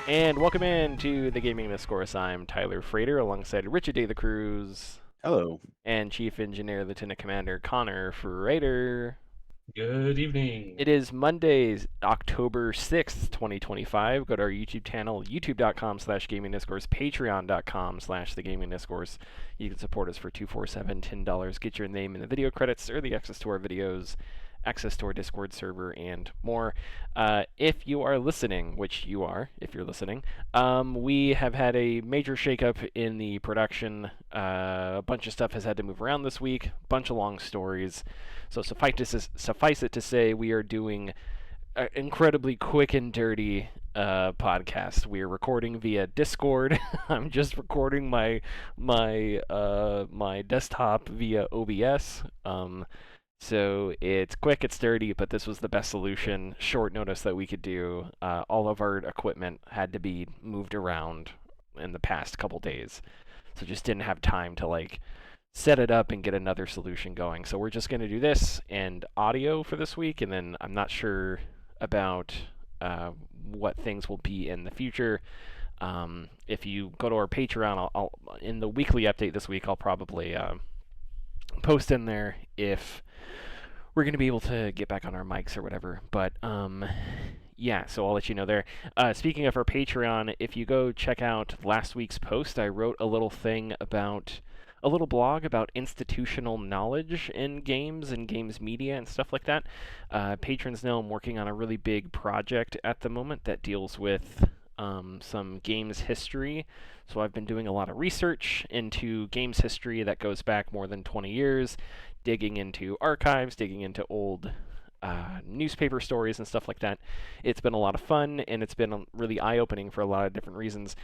And welcome in to the Gaming Discourse. I'm Tyler Frater alongside Richard De the Cruz Hello. and Chief Engineer Lieutenant Commander Connor Frater. Good evening. It is Monday, October 6th, 2025. Go to our YouTube channel, youtube.com/gaming discourse, patreon.com/the gaming discourse. You can support us for $247, $10. Get your name in the video credits, early access to our videos, access to our Discord server, and more. If you are listening, which you are, if you're listening, we have had a major shakeup in the production. A bunch of stuff has had to move around this week, a bunch of long stories. So suffice it to say, we are doing an incredibly quick and dirty podcast. We are recording via Discord. I'm just recording my desktop via OBS. So it's quick, it's dirty, but this was the best solution, short notice that we could do. All of our equipment had to be moved around in the past couple days, so just didn't have time to set it up and get another solution going. So we're just going to do this and audio for this week, and then I'm not sure about what things will be in the future. If you go to our Patreon, I'll in the weekly update this week, I'll probably post in there if we're going to be able to get back on our mics or whatever. But yeah, so I'll let you know there. Speaking of our Patreon, if you go check out last week's post, I wrote a little blog about institutional knowledge in games and games media and stuff like that. Patrons know I'm working on a really big project at the moment that deals with some games history. So I've been doing a lot of research into games history that goes back more than 20 years, digging into archives, digging into old newspaper stories and stuff like that. It's been a lot of fun, and it's been really eye-opening for a lot of different reasons.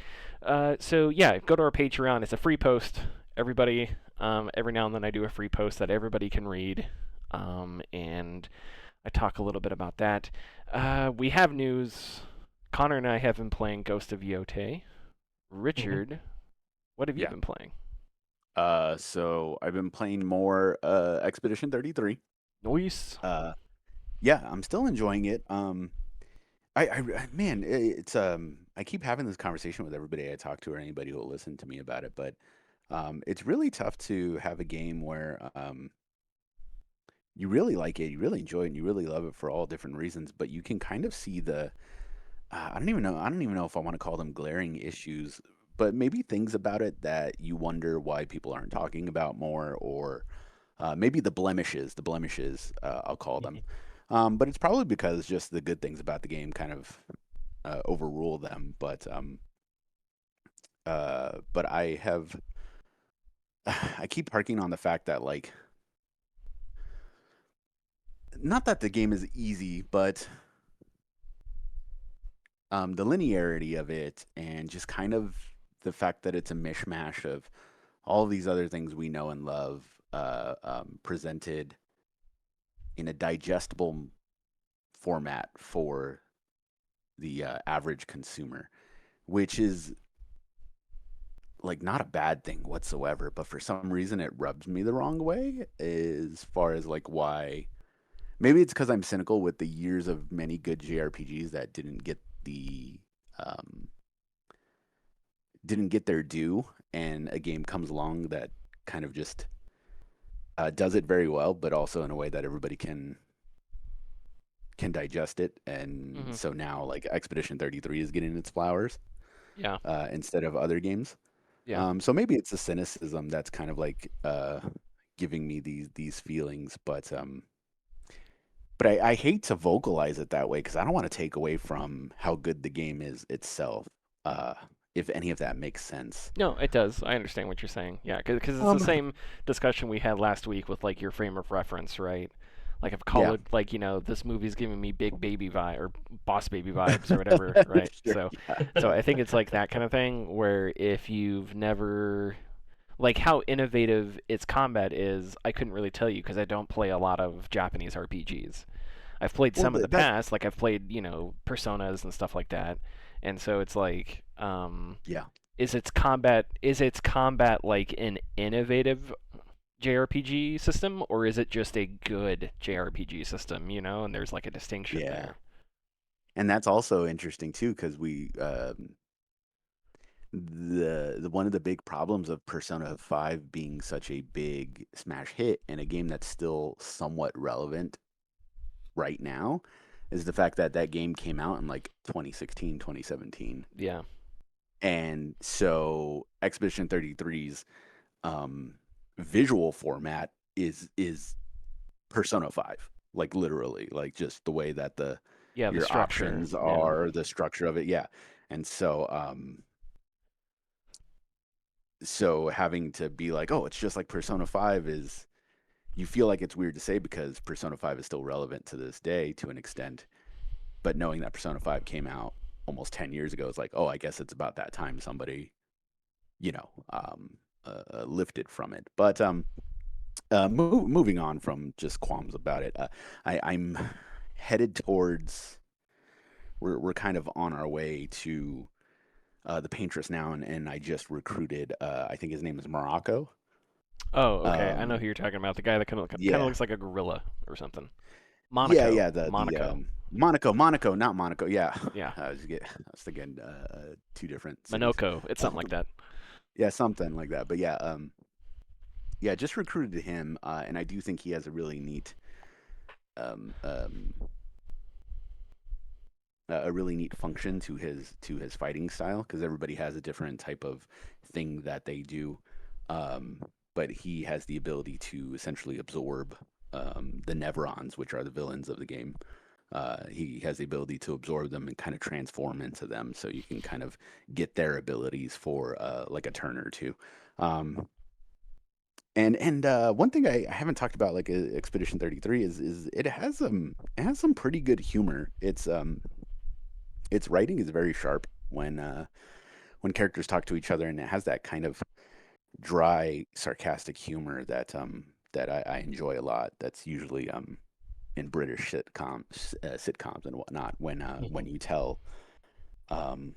So yeah, go to our Patreon. It's a free post. Everybody, every now and then I do a free post that everybody can read, and I talk a little bit about that. We have news. Connor and I have been playing Ghost of Yotei. Richard, what have you been playing? So I've been playing more Expedition 33. Nice. Yeah, I'm still enjoying it. Man, it's I keep having this conversation with everybody I talk to or anybody who will listen to me about it, but it's really tough to have a game where you really like it, you really enjoy it, and you really love it for all different reasons, but you can kind of see the I don't even know if I want to call them glaring issues, but maybe things about it that you wonder why people aren't talking about more, or maybe the blemishes, I'll call them. But it's probably because just the good things about the game kind of overrule them. But I have, I keep harking on the fact that not that the game is easy, but the linearity of it and just kind of the fact that it's a mishmash of all these other things we know and love presented in a digestible format for the average consumer, which is not a bad thing whatsoever, but for some reason it rubs me the wrong way as far as why. Maybe it's because I'm cynical with the years of many good JRPGs that didn't get their due, and a game comes along that kind of just does it very well, but also in a way that everybody can digest it. And so now Expedition 33 is getting its flowers, instead of other games. So maybe it's a cynicism that's kind of giving me these feelings, but I hate to vocalize it that way because I don't want to take away from how good the game is itself, if any of that makes sense. No, it does. I understand what you're saying. Yeah, because it's the same discussion we had last week with your frame of reference, right? I've called it this movie's giving me big baby vibe or boss baby vibes or whatever, right? Sure, So I think it's that kind of thing where if you've never how innovative its combat is, I couldn't really tell you because I don't play a lot of Japanese RPGs. I've played some in the past, I've played, Personas and stuff like that. And so it's is its combat an innovative JRPG system, or is it just a good JRPG system, and there's a distinction there? and that's also interesting too, because the one of the big problems of Persona 5 being such a big smash hit and a game that's still somewhat relevant right now is the fact that that game came out in like 2016, 2017. Yeah. And so Expedition 33's um, visual format is Persona 5, like literally, like just the way that the Yeah, the your structure. options Yeah. are, the structure of it, yeah. And so so having to be like, oh, it's just like Persona 5 is you feel like it's weird to say because Persona 5 is still relevant to this day to an extent, but knowing that Persona 5 came out almost 10 years ago, it's like, oh, I guess it's about that time somebody, you know, lifted from it. But moving on from just qualms about it, I'm headed towards. We're kind of on our way to the Paintress now, and I just recruited. I think his name is Morocco. Oh, okay. I know Um, who you're talking about. The guy that kind of yeah, looks like a gorilla or something. yeah, Monaco. yeah. The Monaco. Monaco, not Monaco. Yeah, Yeah. I was thinking two different cities. Minoko. It's something like that. Yeah, something like that. But yeah, yeah, just recruited him, and I do think he has a really neat, um, um, a really neat function to his fighting style because everybody has a different type of thing that they do. Um, but he has the ability to essentially absorb the Nevrons, which are the villains of the game. He has the ability to absorb them and kind of transform into them, so you can kind of get their abilities for like a turn or two. Um, and one thing I haven't talked about like Expedition 33 is it has some pretty good humor. Its writing is very sharp when characters talk to each other, and it has that kind of dry, sarcastic humor that I enjoy a lot. That's usually in British sitcoms and whatnot. When you tell um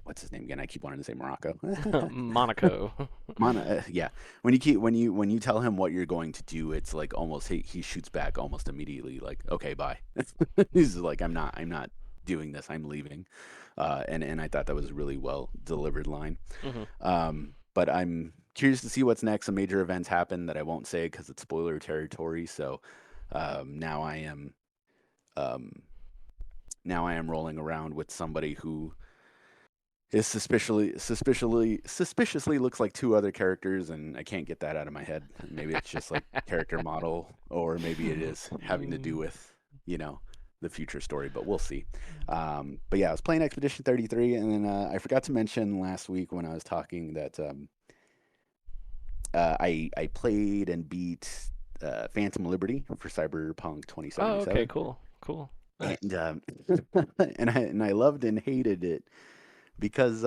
what's his name again? I keep wanting to say Morocco. Monaco. Yeah. When you tell him what you're going to do, it's like almost he shoots back almost immediately, like, okay, bye. He's like, I'm not doing this. I'm leaving. And I thought that was a really well delivered line. Hmm. But I'm curious to see what's next. Some major events happen that I won't say because it's spoiler territory. So now um, now I am rolling around with somebody who is suspiciously looks like two other characters, and I can't get that out of my head. Maybe it's just like character model, or maybe it is having to do with you know the future story, but we'll see. But yeah, I was playing Expedition 33, and then I forgot to mention last week when I was talking that I played and beat Phantom Liberty for Cyberpunk Oh, okay. 2077, Cool. Cool. Nice. and and I loved and hated it because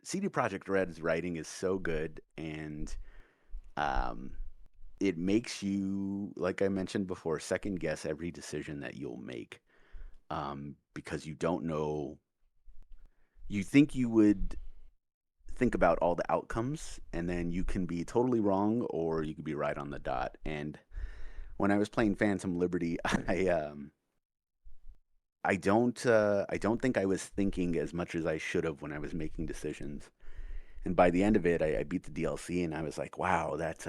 CD Projekt Red's writing is so good, and um, it makes you, like I mentioned before, second guess every decision that you'll make because you don't know. You think you would think about all the outcomes, and then you can be totally wrong, or you could be right on the dot. And when I was playing Phantom Liberty, I don't think I was thinking as much as I should have when I was making decisions. And by the end of it, I beat the DLC, and I was like, wow, that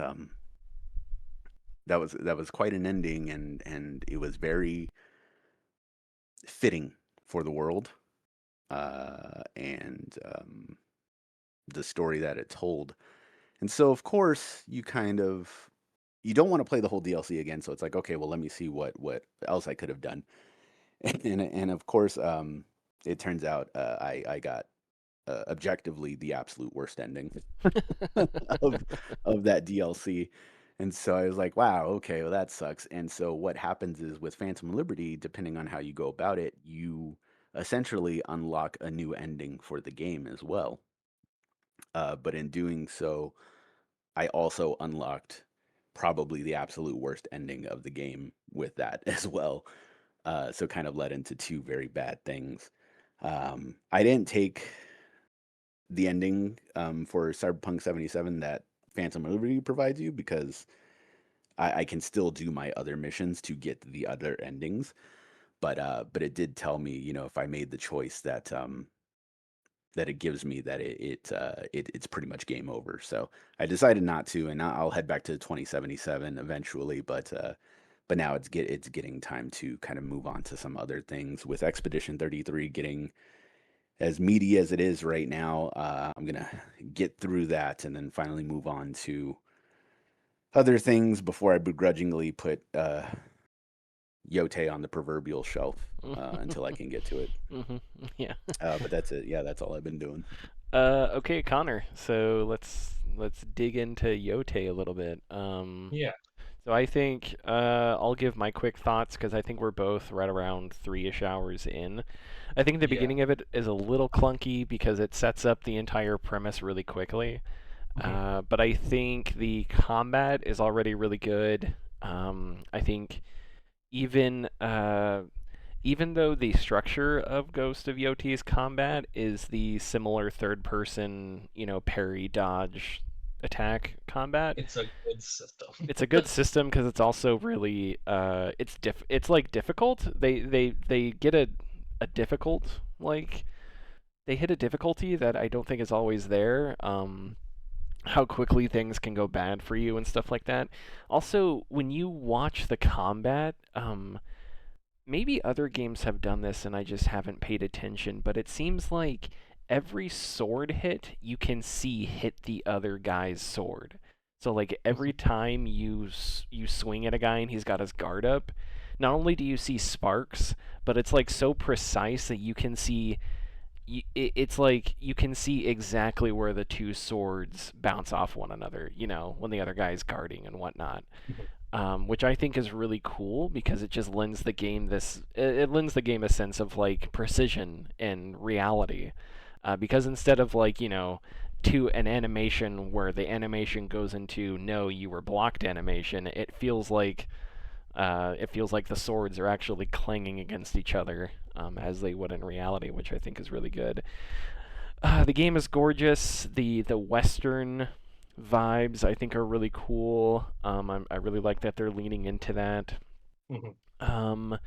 was quite an ending, and it was very fitting for the world and the story that it told. And so, of course, you don't want to play the whole DLC again. So it's like, okay, well, let me see what else I could have done. And of course, it turns out I got objectively the absolute worst ending of that DLC. And so I was like, wow, okay, well that sucks. And so what happens is with Phantom Liberty, depending on how you go about it, you essentially unlock a new ending for the game as well. But in doing so, I also unlocked probably the absolute worst ending of the game with that as well. So kind of led into two very bad things. I didn't take the ending for Cyberpunk 77 that Phantom Liberty provides you because I can still do my other missions to get the other endings, but it did tell me, if I made the choice that it gives me, that it's pretty much game over. So I decided not to, and I'll head back to 2077 eventually. But now it's getting time to kind of move on to some other things. With Expedition 33 getting as meaty as it is right now, I'm gonna get through that and then finally move on to other things before I begrudgingly put Yote on the proverbial shelf until I can get to it. Hmm. Yeah. But that's it. Yeah, that's all I've been doing. Okay, Connor. So let's dig into Yote a little bit. Yeah. So I think I'll give my quick thoughts because I think we're both right around 3-ish hours in. I think the Yeah. beginning of it is a little clunky because it sets up the entire premise really quickly. Mhm. But I think the combat is already really good. I think even even though the structure of Ghost of Yoti's combat is the similar third person, parry, dodge, attack combat, It's a good system. it's a good system because it's also really it's like difficult. They get a difficult, like they hit a difficulty that I don't think is always there. How quickly things can go bad for you and stuff like that. Also, when you watch the combat, maybe other games have done this and I just haven't paid attention, but it seems like every sword hit you can see hit the other guy's sword. So like every Mhm. time you swing at a guy and he's got his guard up, not only do you see sparks, but it's like so precise that you can see it's like you can see exactly where the two swords bounce off one another, when the other guy's guarding and whatnot, Mhm. which I think is really cool because it just lends the game it lends the game a sense of like precision and reality, because instead of like to an animation where the animation goes into no you were blocked animation, it feels like the swords are actually clanging against each other, as they would in reality, which I think is really good. The game is gorgeous. The Western vibes I think are really cool. I really like that they're leaning into that. Mhm. Um,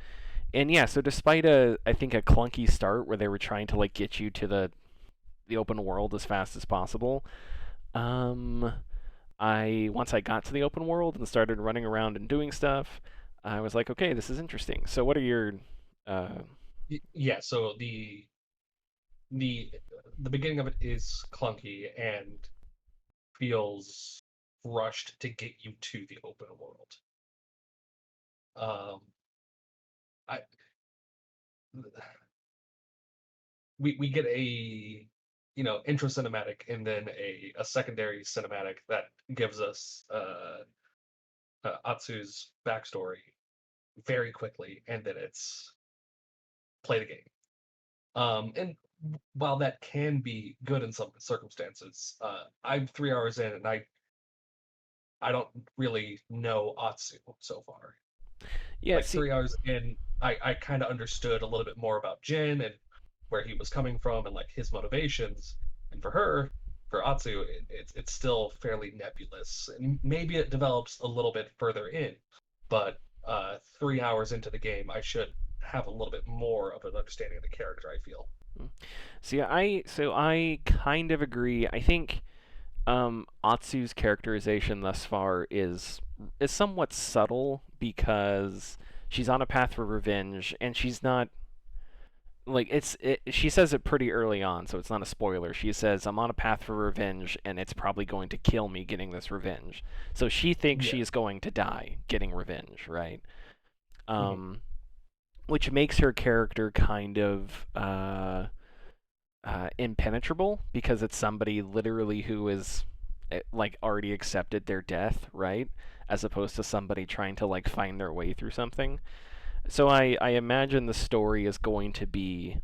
and yeah, so despite I think a clunky start where they were trying to like get you to the open world as fast as possible, um, I once I got to the open world and started running around and doing stuff, I was like, okay, this is interesting. So what are your uh, Yeah. So the the beginning of it is clunky and feels rushed to get you to the open world. Um, I we get a intro cinematic and then a secondary cinematic that gives us Atsu's backstory very quickly, and then it's play the game. And while that can be good in some circumstances, I'm 3 hours in and I don't really know Atsu so far. yeah, Like see, 3 hours in, I kind of understood a little bit more about Jin and where he was coming from and like his motivations. And for her, for Atsu, it's still fairly nebulous. And maybe it develops a little bit further in, but 3 hours into the game, I should have a little bit more of an understanding of the character, I feel. I kind of agree. I think Atsu's characterization thus far is somewhat subtle because she's on a path for revenge and she's not like she says it pretty early on, so it's not a spoiler. She says I'm on a path for revenge and it's probably going to kill me getting this revenge. So she thinks Yeah. she's going to die getting revenge, right? Mhm. Um which makes her character kind of impenetrable because it's somebody literally who is like already accepted their death, right? As opposed to somebody trying to like find their way through something. So I imagine the story is going to be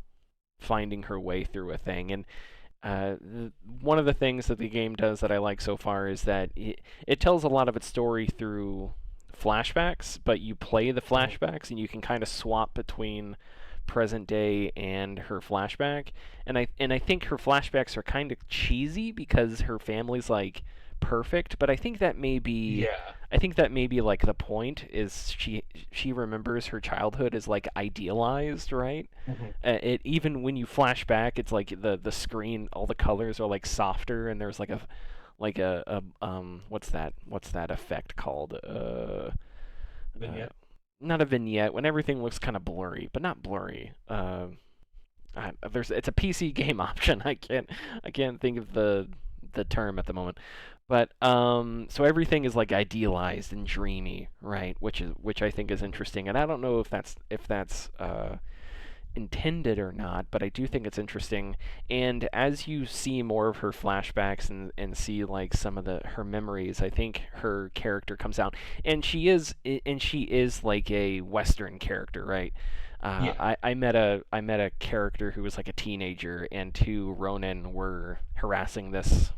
finding her way through a thing. And one of the things that the game does that I like so far is that it tells a lot of its story through flashbacks, but you play the Mhm. flashbacks and you can kind of swap between present day and her flashback. And I think her flashbacks are kind of cheesy because her family's like perfect, but Yeah. I think that may be like the point is she remembers her childhood as like idealized, right? Hmm. It even when you flash back, it's like the screen, all the colors are like softer, and there's like a what's that effect called? Uh, Vignette. not a vignette when everything looks kind of blurry, but not blurry. There's it's a PC game option. I can't think of the term at the moment. But so everything is like idealized and dreamy, right? Which I think is Mhm. interesting, and I don't know if that's intended or not, but I do think it's interesting. And as you see more of her flashbacks and see like some of her memories, I think her character comes out, and she is like a Western character, right? Yeah. I met a character who was like a teenager, and two Ronin were harassing this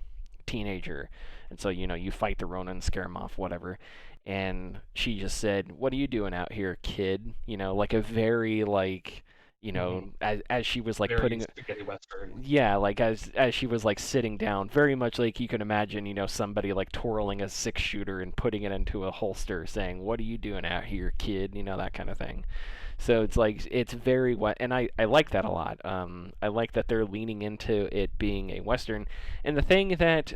teenager, and so you fight the Ronin, scare him off, whatever. And she just said, "What are you doing out here, kid?" Like a very like Hmm. as she was like Very putting spaghetti western. yeah, like as she was like sitting down, very much like you can imagine, somebody like twirling a 6 shooter and putting it into a holster saying, "What are you doing out here, kid?" That kind of thing. So it's like it's very what, and I like that a lot. I like that they're leaning into it being a western, and the thing that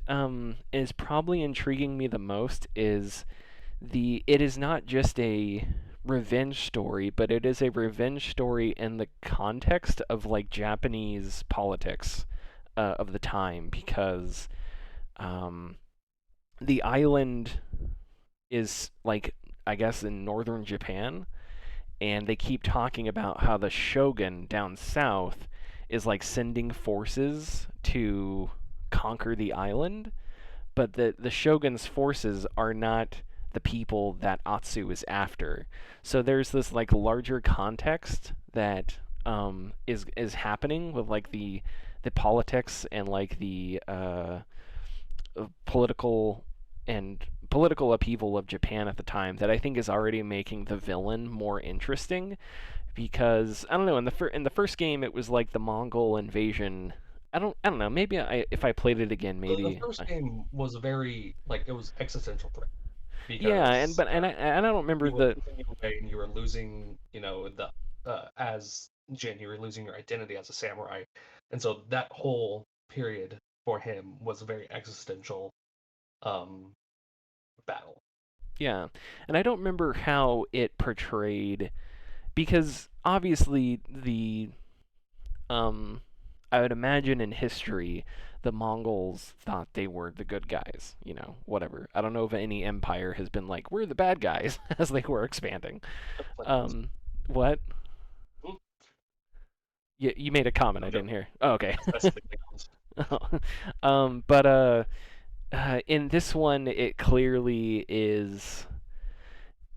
is probably intriguing me the most is it is not just a revenge story, but it is a revenge story in the context of like Japanese politics of the time, because um, the island is like, I guess, in northern Japan, and they keep talking about how the shogun down south is like sending forces to conquer the island, but the shogun's forces are not the people that Atsu is after. So there's this like larger context that is happening with like the politics and like the political and political upheaval of Japan at the time that I think is already making the villain more interesting, because I don't know, in the first game it was like the Mongol invasion. I don't know, maybe if I played it again, The maybe first game was very like it was existential threat yeah, because and I don't remember you were the losing your way and you were losing, the as Jin, you were losing your identity as a samurai, and so that whole period for him was a very existential um battle. yeah, and I don't remember how it portrayed, because obviously um I would imagine in history the Mongols thought they were the good guys, whatever. I don't know if any empire has been like, we're the bad guys as they were expanding. The Klingons. Um, what? Hmm, You made a comment no I didn't joke. hear. Oh, okay. That's the Klingons. But in this one,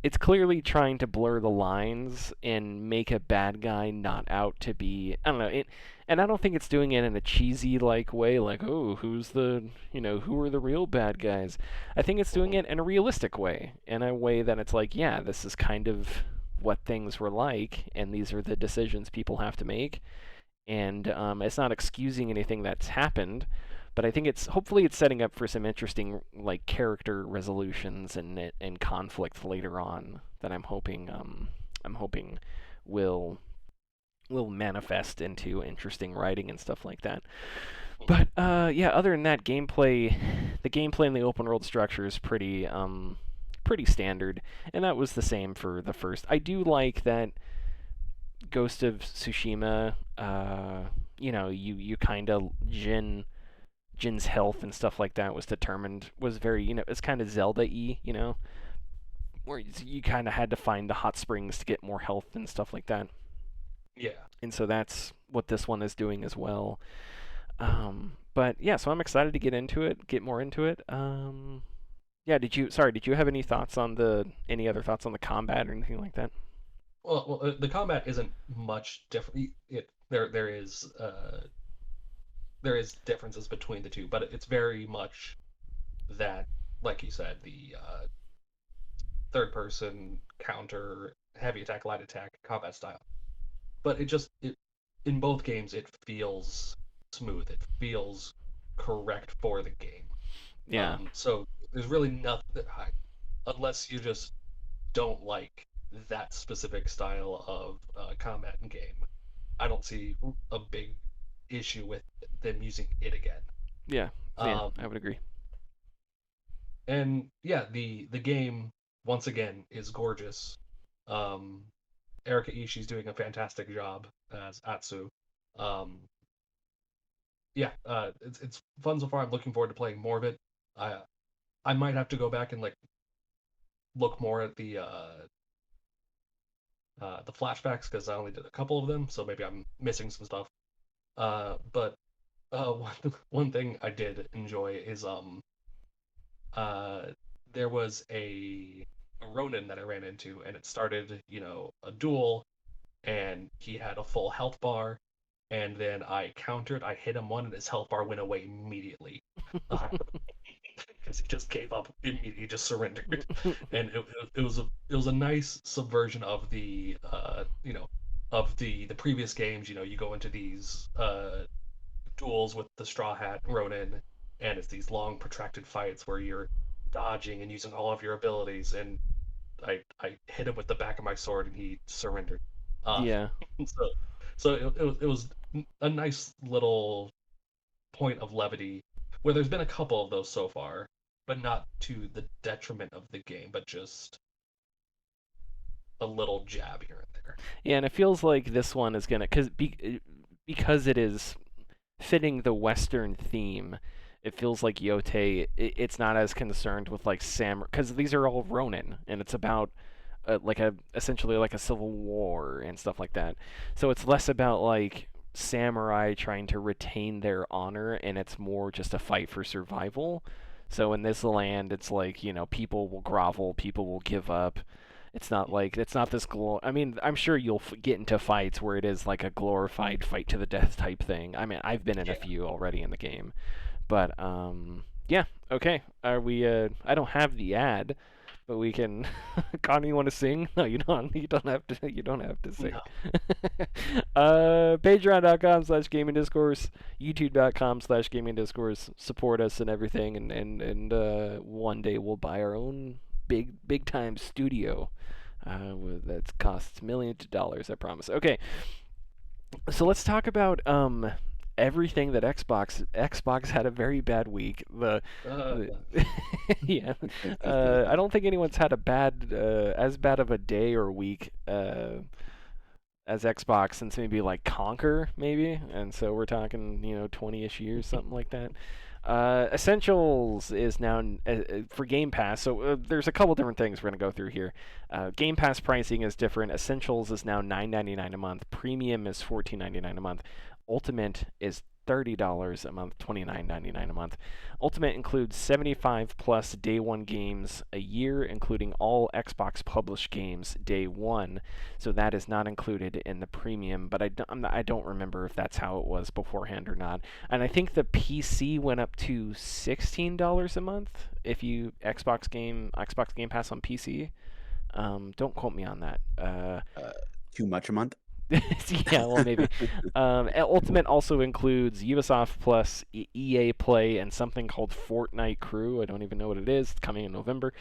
it's clearly trying to blur the lines and make a bad guy not out to be, I don't know it, and I don't think it's doing it in a cheesy like way, like, oh, who are the real bad guys. I think it's doing Hmm. it in a realistic way, in a way that it's like, yeah, this is kind of what things were like, and these are the decisions people have to make, and it's not excusing anything that's happened, but I think it's hopefully it's setting up for some interesting like character resolutions and conflict later on that I'm hoping will will manifest into interesting writing and stuff like that. But yeah, other than that, the gameplay in the open world structure is pretty standard, and that was the same for the first. I do like that Ghost of Tsushima, you kind of Jin's health and stuff like that was determined, was very, it's kind of Zelda-y, where you kind of had to find the hot springs to get more health and stuff like that. Yeah. And so that's what this one is doing as well. But yeah, so I'm excited to get more into it. Yeah, did you have any other thoughts on the combat or anything like that? Well, the combat isn't much different. There is differences between the two, but it's very much that, like you said, the third person counter, heavy attack, light attack combat style. But it in both games it feels smooth. It feels correct for the game. Yeah. So there's really nothing unless you just don't like that specific style of combat in game. I don't see a big issue with them using it again. Yeah. Yeah. Um, I would agree. and yeah, the game once again is gorgeous. Um, Erika Ishii's doing a fantastic job as Atsu. Um, yeah, it's fun so far. I'm looking forward to playing more of it. I I might have to go back and like look more at the flashbacks because I only did a couple of them, so maybe I'm missing some stuff. But one thing I did enjoy is uh there was a Ronin that I ran into, and it started a duel, and he had a full health bar, and then I countered, I hit him one, and his health bar went away immediately. Because he just gave up immediately, he just surrendered, and it was a nice subversion of the previous games. You go into these duels with the Straw Hat Ronin, and it's these long protracted fights where you're dodging and using all of your abilities. And I hit him with the back of my sword, and he surrendered. Uh, Yeah. so it was a nice little point of levity where there's been a couple of those so far, but not to the detriment of the game, but just a little jab here and there. Yeah, and it feels like this one is gonna, because it is fitting the Western theme. It feels like Yote, it's not as concerned with like because these are all Ronin, and it's about like essentially like a civil war and stuff like that. So it's less about like samurai trying to retain their honor, and it's more just a fight for survival. So in this land, it's like people will grovel, people will give up. It's not this I mean, I'm sure you'll get into fights where it is like a glorified fight to the death type thing. I mean, I've been in a Yeah. few already in the game, but yeah, okay. Are we? I don't have the ad, but we can. Connor, you want to sing? No, you don't. You don't have to. You don't have to sing. No. Patreon.com/gaming discourse, YouTube.com/gaming discourse. Support us and everything, and one day we'll buy our own big time studio. That costs millions of dollars, I promise. Okay, so let's talk about everything that Xbox had a very bad week. Uh, The yeah, I don't think anyone's had a as bad of a day or week as Xbox since maybe like Conquer, maybe. And so we're talking 20ish years, something like that. Essentials is now for Game Pass. So there's a couple different things we're going to go through here. Game Pass pricing is different. Essentials is now $9.99 a month. Premium is $14.99 a month. Ultimate is $30 a month, $29.99 a month. Ultimate includes 75 plus day one games a year, including all Xbox published games day one. So that is not included in the premium, but I don't remember if that's how it was beforehand or not. And I think the PC went up to $16 a month if you Xbox Game Pass on PC. Don't quote me on that. Too much a month? Yeah, well, maybe. Ultimate also includes Ubisoft Plus, EA Play, and something called Fortnite Crew. I don't even know what it is. It's coming in November.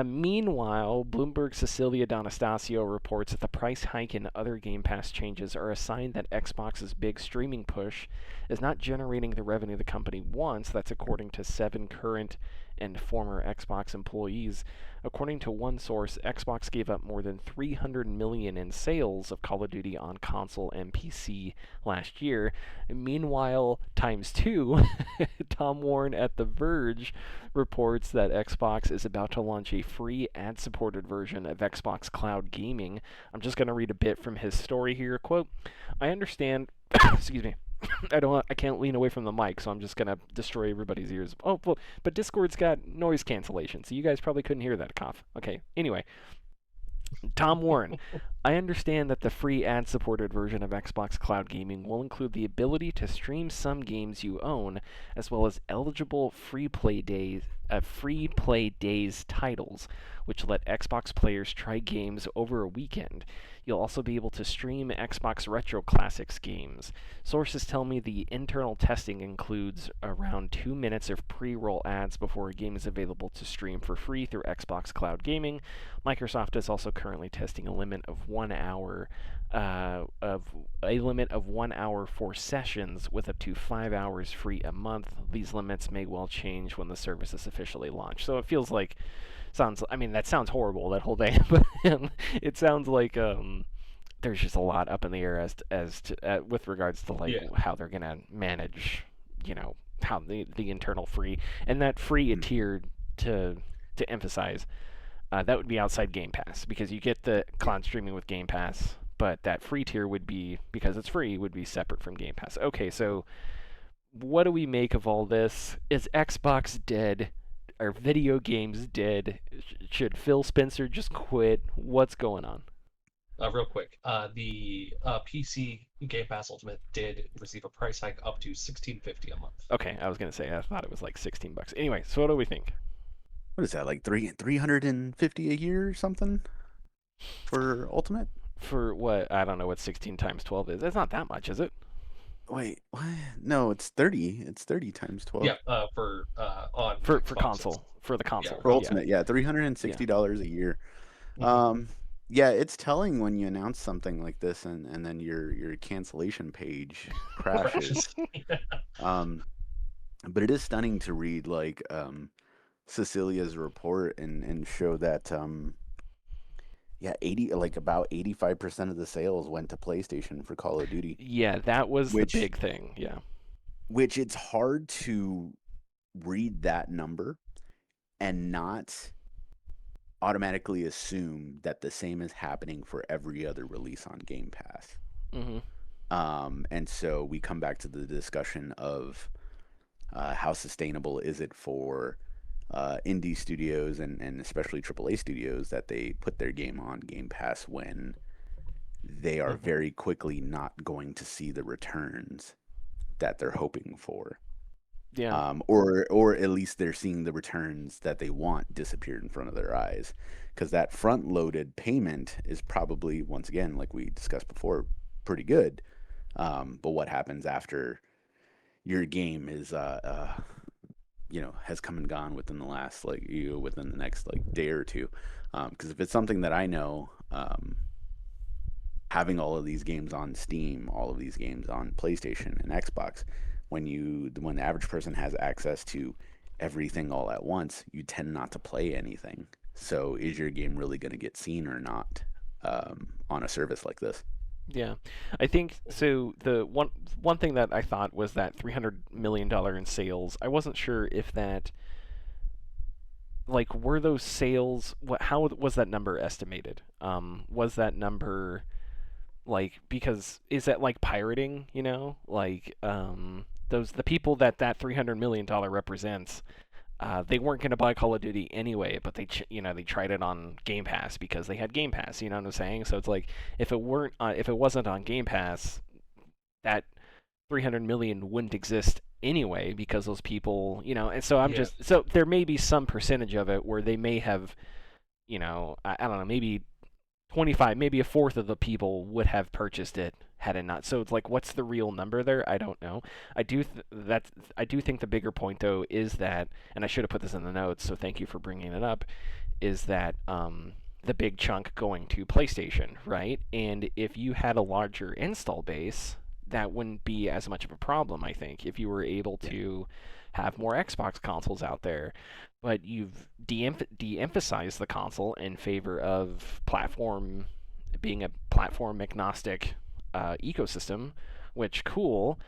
Meanwhile, Bloomberg's Cecilia D'Anastasio reports that the price hike and other Game Pass changes are a sign that Xbox's big streaming push is not generating the revenue the company wants. That's according to 7 current and former Xbox employees. According to one source, Xbox gave up more than $300 million in sales of Call of Duty on console and PC last year. And meanwhile, times two, Tom Warren at The Verge reports that Xbox is about to launch a free ad-supported version of Xbox Cloud Gaming. I'm just going to read a bit from his story here. Quote, I understand, excuse me, I can't lean away from the mic, so I'm just gonna destroy everybody's ears. Oh, well, but Discord's got noise cancellation, so you guys probably couldn't hear that cough. Okay. Anyway, Tom Warren. I understand that the free ad-supported version of Xbox Cloud Gaming will include the ability to stream some games you own, as well as eligible free play days titles, which let Xbox players try games over a weekend. You'll also be able to stream Xbox Retro Classics games. Sources tell me the internal testing includes around 2 minutes of pre-roll ads before a game is available to stream for free through Xbox Cloud Gaming. Microsoft is also currently testing a limit of 1 hour for sessions, with up to 5 hours free a month. These limits may well change when the service is officially launched. So it feels like I mean, that sounds horrible, that whole thing, but it sounds like there's just a lot up in the air with regards to like Yeah. how they're gonna manage, how the internal free, and that free Mm. tier to emphasize. That would be outside Game Pass, because you get the cloud streaming with Game Pass, but that free tier would be, because it's free, would be separate from Game Pass. Okay, so what do we make of all this? Is Xbox dead? Are video games dead? Should Phil Spencer just quit? What's going on? Real quick, the PC Game Pass Ultimate did receive a price hike up to $16.50 a month. Okay, I was gonna say I thought it was like $16. Anyway, so what do we think? What is that, like 350 a year or something for Ultimate? For what? I don't know what 16 times 12 is. It's not that much, is it? Wait, what? No, it's 30. It's 30 times 12. Yeah, for on For Xbox, console, for the yeah, console. For Yeah. Ultimate, yeah, $360 a year. Mhm. Yeah, it's telling when you announce something like this and then your cancellation page crashes. Crashes. Um, but it is stunning to read like Cecilia's report and show that yeah, about 85% of the sales went to PlayStation for Call of Duty, Yeah, that was the which big thing. Yeah. it's hard to read that number and not automatically assume that the same is happening for every other release on Game Pass. Mm-hmm. And so we come back to the discussion of how sustainable is it for indie studios and especially AAA studios that they put their game on Game Pass when they are Mhm. very quickly not going to see the returns that they're hoping for. Yeah. Or at least they're seeing the returns that they want disappear in front of their eyes, because that front-loaded payment is probably, once again, like we discussed before, pretty good. But what happens after your game is has come and gone within the last within the next like day or two? Because if it's something that I know, having all of these games on Steam, all of these games on PlayStation and Xbox, when the average person has access to everything all at once, you tend not to play anything. So is your game really going to get seen or not on a service like this? Yeah, I think so. The one thing that I thought was that $300 million in sales. I wasn't sure if that, like, were those sales. How was that number estimated? Was that number like, because is that like pirating? Like the people that $300 million represents. They weren't going to buy Call of Duty anyway, but they tried it on Game Pass because they had Game Pass. You know what I'm saying? So it's like, if it wasn't on Game Pass, that 300 million wouldn't exist anyway, because those people, and so Yeah. so there may be some percentage of it where they may have, I don't know, maybe 25, maybe a fourth of the people would have purchased it had it not. So it's like, what's the real number there? I don't know. I do think the bigger point though is that, and I should have put this in the notes, so thank you for bringing it up, is that the big chunk going to PlayStation, right? And if you had a larger install base, that wouldn't be as much of a problem, I think, if you were able Yeah. to have more Xbox consoles out there. But you've de-emphasized the console in favor of being a platform agnostic ecosystem, which cool.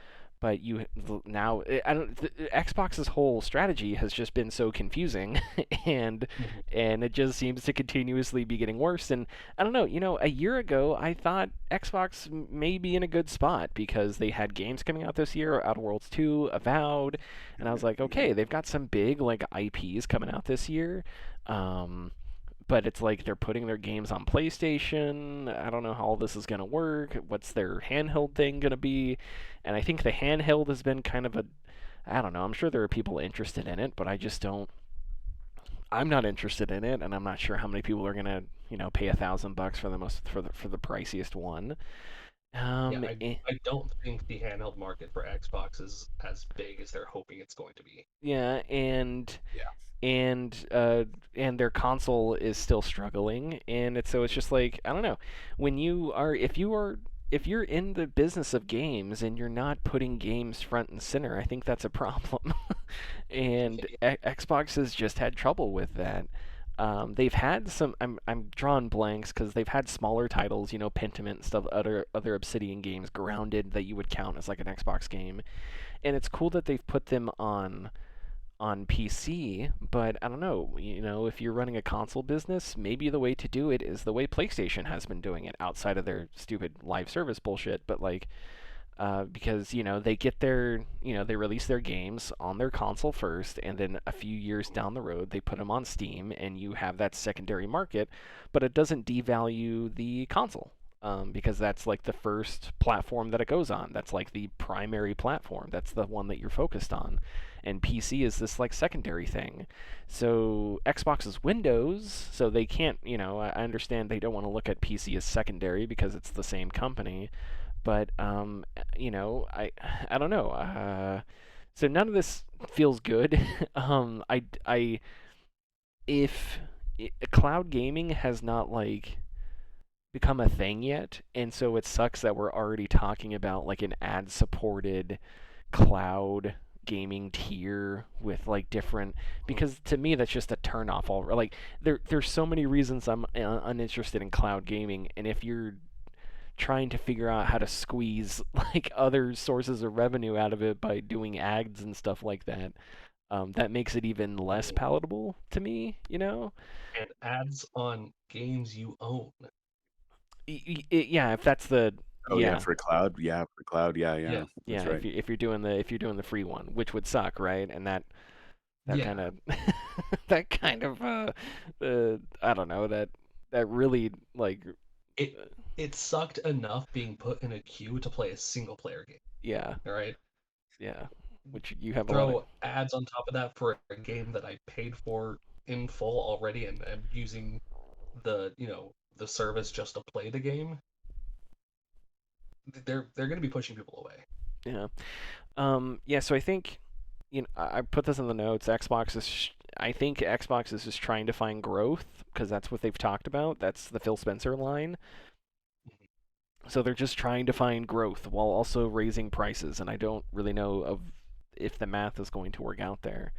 But you now, I don't. Xbox's whole strategy has just been so confusing, and Mhm. it just seems to continuously be getting worse. And I don't know. A year ago, I thought Xbox may be in a good spot because they had games coming out this year, Outer Worlds 2, Avowed, and I was like, okay, they've got some big like IPs coming out this year. Um, but it's like they're putting their games on PlayStation. I don't know how all this is going to work. What's their handheld thing going to be? And I think the handheld has been kind of a, I don't know. I'm sure there are people interested in it, but I just don't. I'm not interested in it, and I'm not sure how many people are gonna, pay $1,000 for the for the priciest one. Yeah, Um, I eh, I don't think the handheld market for Xbox is as big as they're hoping it's going to be. yeah, Yeah. and and their console is still struggling, and it's just like I don't know. When you are, if you're in the business of games and you're not putting games front and center, I think that's a problem. And Xbox has just had trouble with that. They've had some. I'm drawing blanks because they've had smaller titles, Pentiment and stuff, other Obsidian games, Grounded that you would count as like an Xbox game, and it's cool that they've put them on PC, but I don't know, if you're running a console business, maybe the way to do it is the way PlayStation has been doing it outside of their stupid live service bullshit, but like because they get they release their games on their console first, and then a few years down the road they put them on Steam, and you have that secondary market, but it doesn't devalue the console. Because that's like the first platform that it goes on. That's like the primary platform. That's the one that you're focused on. And PC is this like secondary thing. So Xbox is Windows, so they can't, I understand they don't want to look at PC as secondary because it's the same company, but I don't know. So none of this feels good. I if cloud gaming has not like become a thing yet, and so it sucks that we're already talking about like an ad supported cloud gaming tier with like different, because to me that's just a turn off all like there's so many reasons I'm uninterested in cloud gaming, and if you're trying to figure out how to squeeze like other sources of revenue out of it by doing ads and stuff like that, that makes it even less palatable to me, And ads on games you own. Yeah, if that's the Oh yeah, yeah. for cloud. Yeah, for cloud. Yeah, Yeah, yeah. Yeah, That's right. if you're doing the free one, which would suck, right? And that kind yeah. of that kind of I don't know, that really like It it sucked enough being put in a queue to play a single player game. yeah, All right, yeah, which you have a lot of. throw ads on top of that for a game that I paid for in full already, and I'm using the service just to play the game. They're going to be pushing people away. Yeah. Yeah, so I think I put this in the notes. I think Xbox is just trying to find growth because that's what they've talked about. That's the Phil Spencer line. So they're just trying to find growth while also raising prices, and I don't really know of if the math is going to work out there.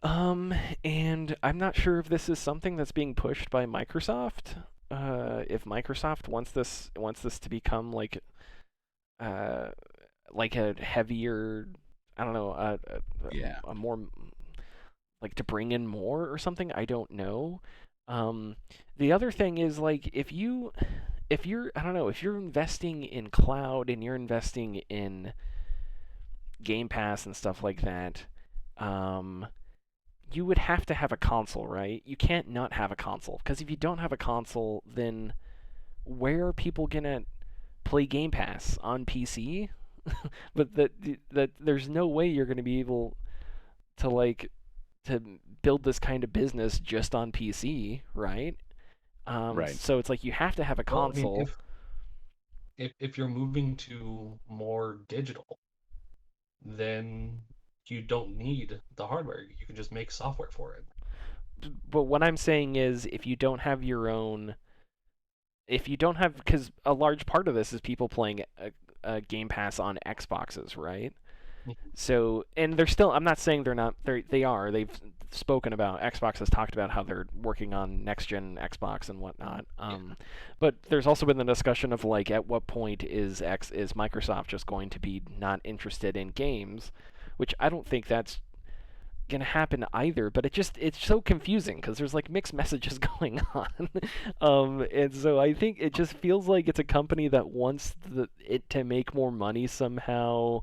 Um, and I'm not sure if this is something that's being pushed by Microsoft. If Microsoft wants this to become uh, like a heavier, I don't know, Yeah. a more like to bring in more or something. I don't know. Um, the other thing is like if you're I don't know, if you're investing in cloud and you're investing in Game Pass and stuff like that, um, you would have to have a console, right? You can't not have a console because if you don't have a console, then where are people gonna play Game Pass on PC? But that there's no way you're gonna be able to to build this kind of business just on PC, right? Right. So it's like you have to have a Well, I mean, console. if you're moving to more digital, then you don't need the hardware. You can just make software for it. But what I'm saying is, if you don't have, because a large part of this is people playing a Game Pass on Xboxes, right? Mhm. So, and they're still. I'm not saying they're not. They are. They've spoken about. Xbox has talked about how they're working on next gen Xbox and whatnot. Yeah. But there's also been the discussion of like, at what point is Microsoft just going to be not interested in games, which I don't think that's gonna happen either. But it's so confusing because there's like mixed messages going on. And so I think it just feels like it's a company that wants it to make more money somehow,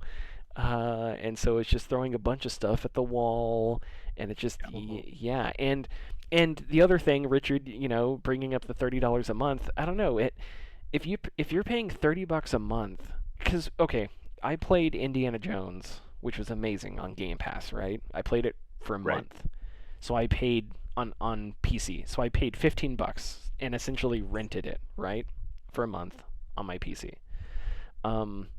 and so it's just throwing a bunch of stuff at the wall, and it just Mhm. yeah, and And the other thing, Richard, bringing up the $30 a month, I don't know. If you're paying $30 a month, because okay, I played Indiana Jones, which was amazing on Game Pass, right? I played it for a Right. month, so I paid on PC, so I paid $15 and essentially rented it, right, for a month on my PC. Um,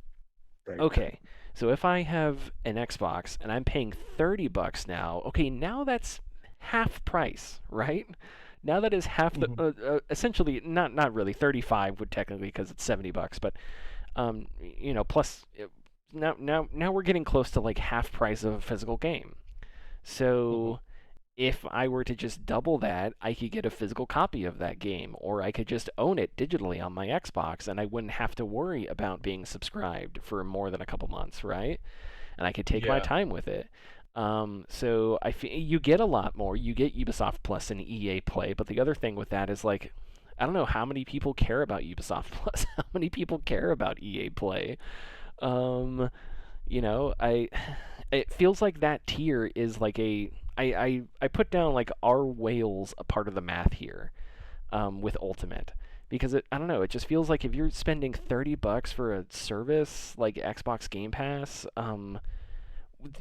Right. okay, so if I have an Xbox and I'm paying $30 now, okay, now that's half price, right? Now that is half the Hmm. essentially not really 35 would technically because it's $70, but plus now we're getting close to like half price of a physical game. Hmm. So if I were to just double that, I could get a physical copy of that game, or I could just own it digitally on my Xbox, and I wouldn't have to worry about being subscribed for more than a couple months, right? And I could take my Yeah. time with it. So you get a lot more. You get Ubisoft Plus and EA Play, but the other thing with that is like, I don't know how many people care about Ubisoft Plus. How many people care about EA Play? Um, I it feels like that tier is like I put down like are whales a part of the math here with Ultimate because I don't know, it just feels like if you're spending $30 for a service like Xbox Game Pass,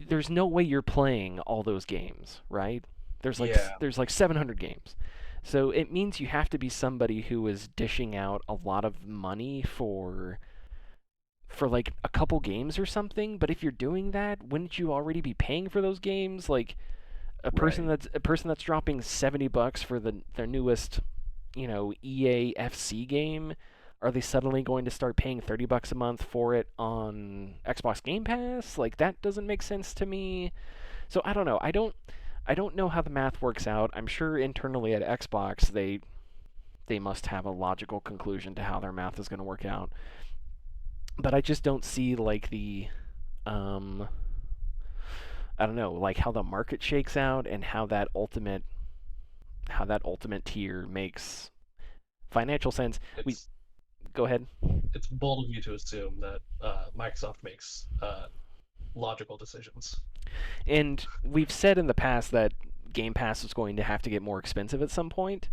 there's no way you're playing all those games, right? Yeah. There's like 700 games. So it means you have to be somebody who is dishing out a lot of money for like a couple games or something. But if you're doing that, wouldn't you already be paying for those games? Like Right. a person that's dropping $70 for their newest, EA FC game, are they suddenly going to start paying $30 a month for it on Xbox Game Pass? Like that doesn't make sense to me. So I don't know. I don't know how the math works out. I'm sure internally at Xbox they must have a logical conclusion to how their math is going to work out. But I just don't see like the um I don't know, like how the market shakes out and how that ultimate tier makes financial sense. We It's Go ahead. it's bold of you to assume that Microsoft makes logical decisions. And we've said in the past that Game Pass was going to have to get more expensive at some point.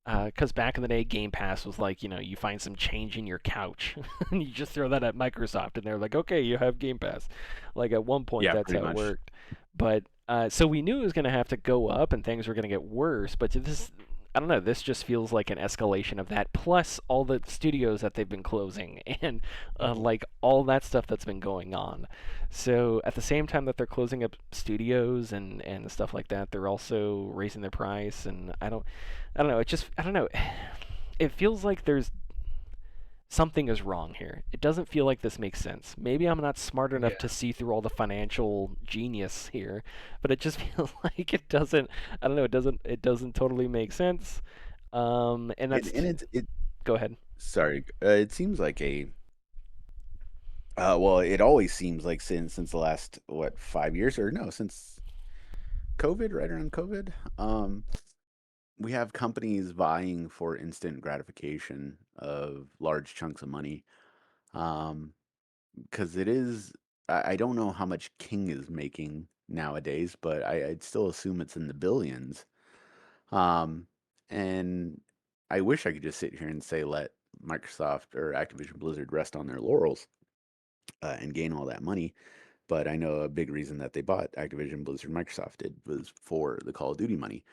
Because back in the day, Game Pass was like, you find some change in your couch, and you just throw that at Microsoft, and they're like, okay, you have Game Pass. Like at one point, Yeah, that's pretty how it much. worked. But so we knew it was going to have to go up, and things were going to get worse. But I don't know. This just feels like an escalation of that, plus all the studios that they've been closing, and Hmm. like all that stuff that's been going on. So at the same time that they're closing up studios and stuff like that, they're also raising their price, and I don't know. I don't know. It feels like there's something is wrong here. It doesn't feel like this makes sense. Maybe I'm not smart enough to Yeah. see through all the financial genius here, but it just feels like it doesn't. I don't know. It doesn't totally make sense. And And that's. and it Go ahead. sorry, it seems like well, it always seems like since the last what 5 years or no, since COVID, right around COVID, we have companies vying for instant gratification of large chunks of money. Um, because it is, I don't know how much King is making nowadays, but I'd still assume it's in the billions. Um, and I wish I could just sit here and say let Microsoft or Activision Blizzard rest on their laurels and gain all that money. But I know a big reason that they bought Activision Blizzard Microsoft did was for the Call of Duty money.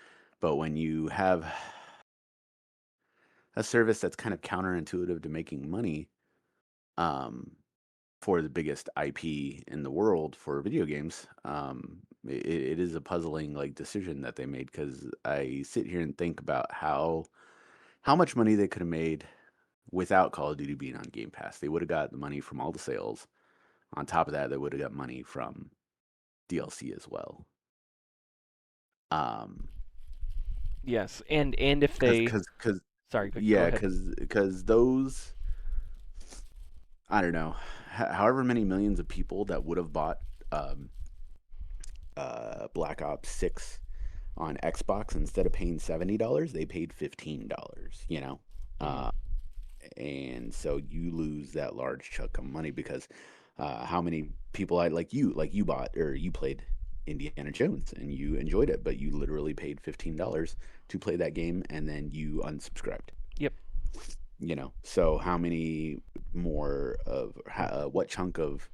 But when you have a service that's kind of counterintuitive to making money, um, for the biggest IP in the world for video games, it is a puzzling like decision that they made because I sit here and think about how much money they could have made without Call of Duty being on Game Pass. They would have got the money from all the sales. On top of that, they would have got money from DLC as well. Um, Yes, and if cause, they. cause, cause, Sorry. Go yeah, ahead. cause those, I don't know, however many millions of people that would have bought um, Black Ops 6 on Xbox, instead of paying $70, they paid $15, you know? Hmm. Uh, and so you lose that large chunk of money because how many people like you bought or you played Indiana Jones and you enjoyed it, but you literally paid $15 to play that game and then you unsubscribed. Yep. So how many more of what chunk of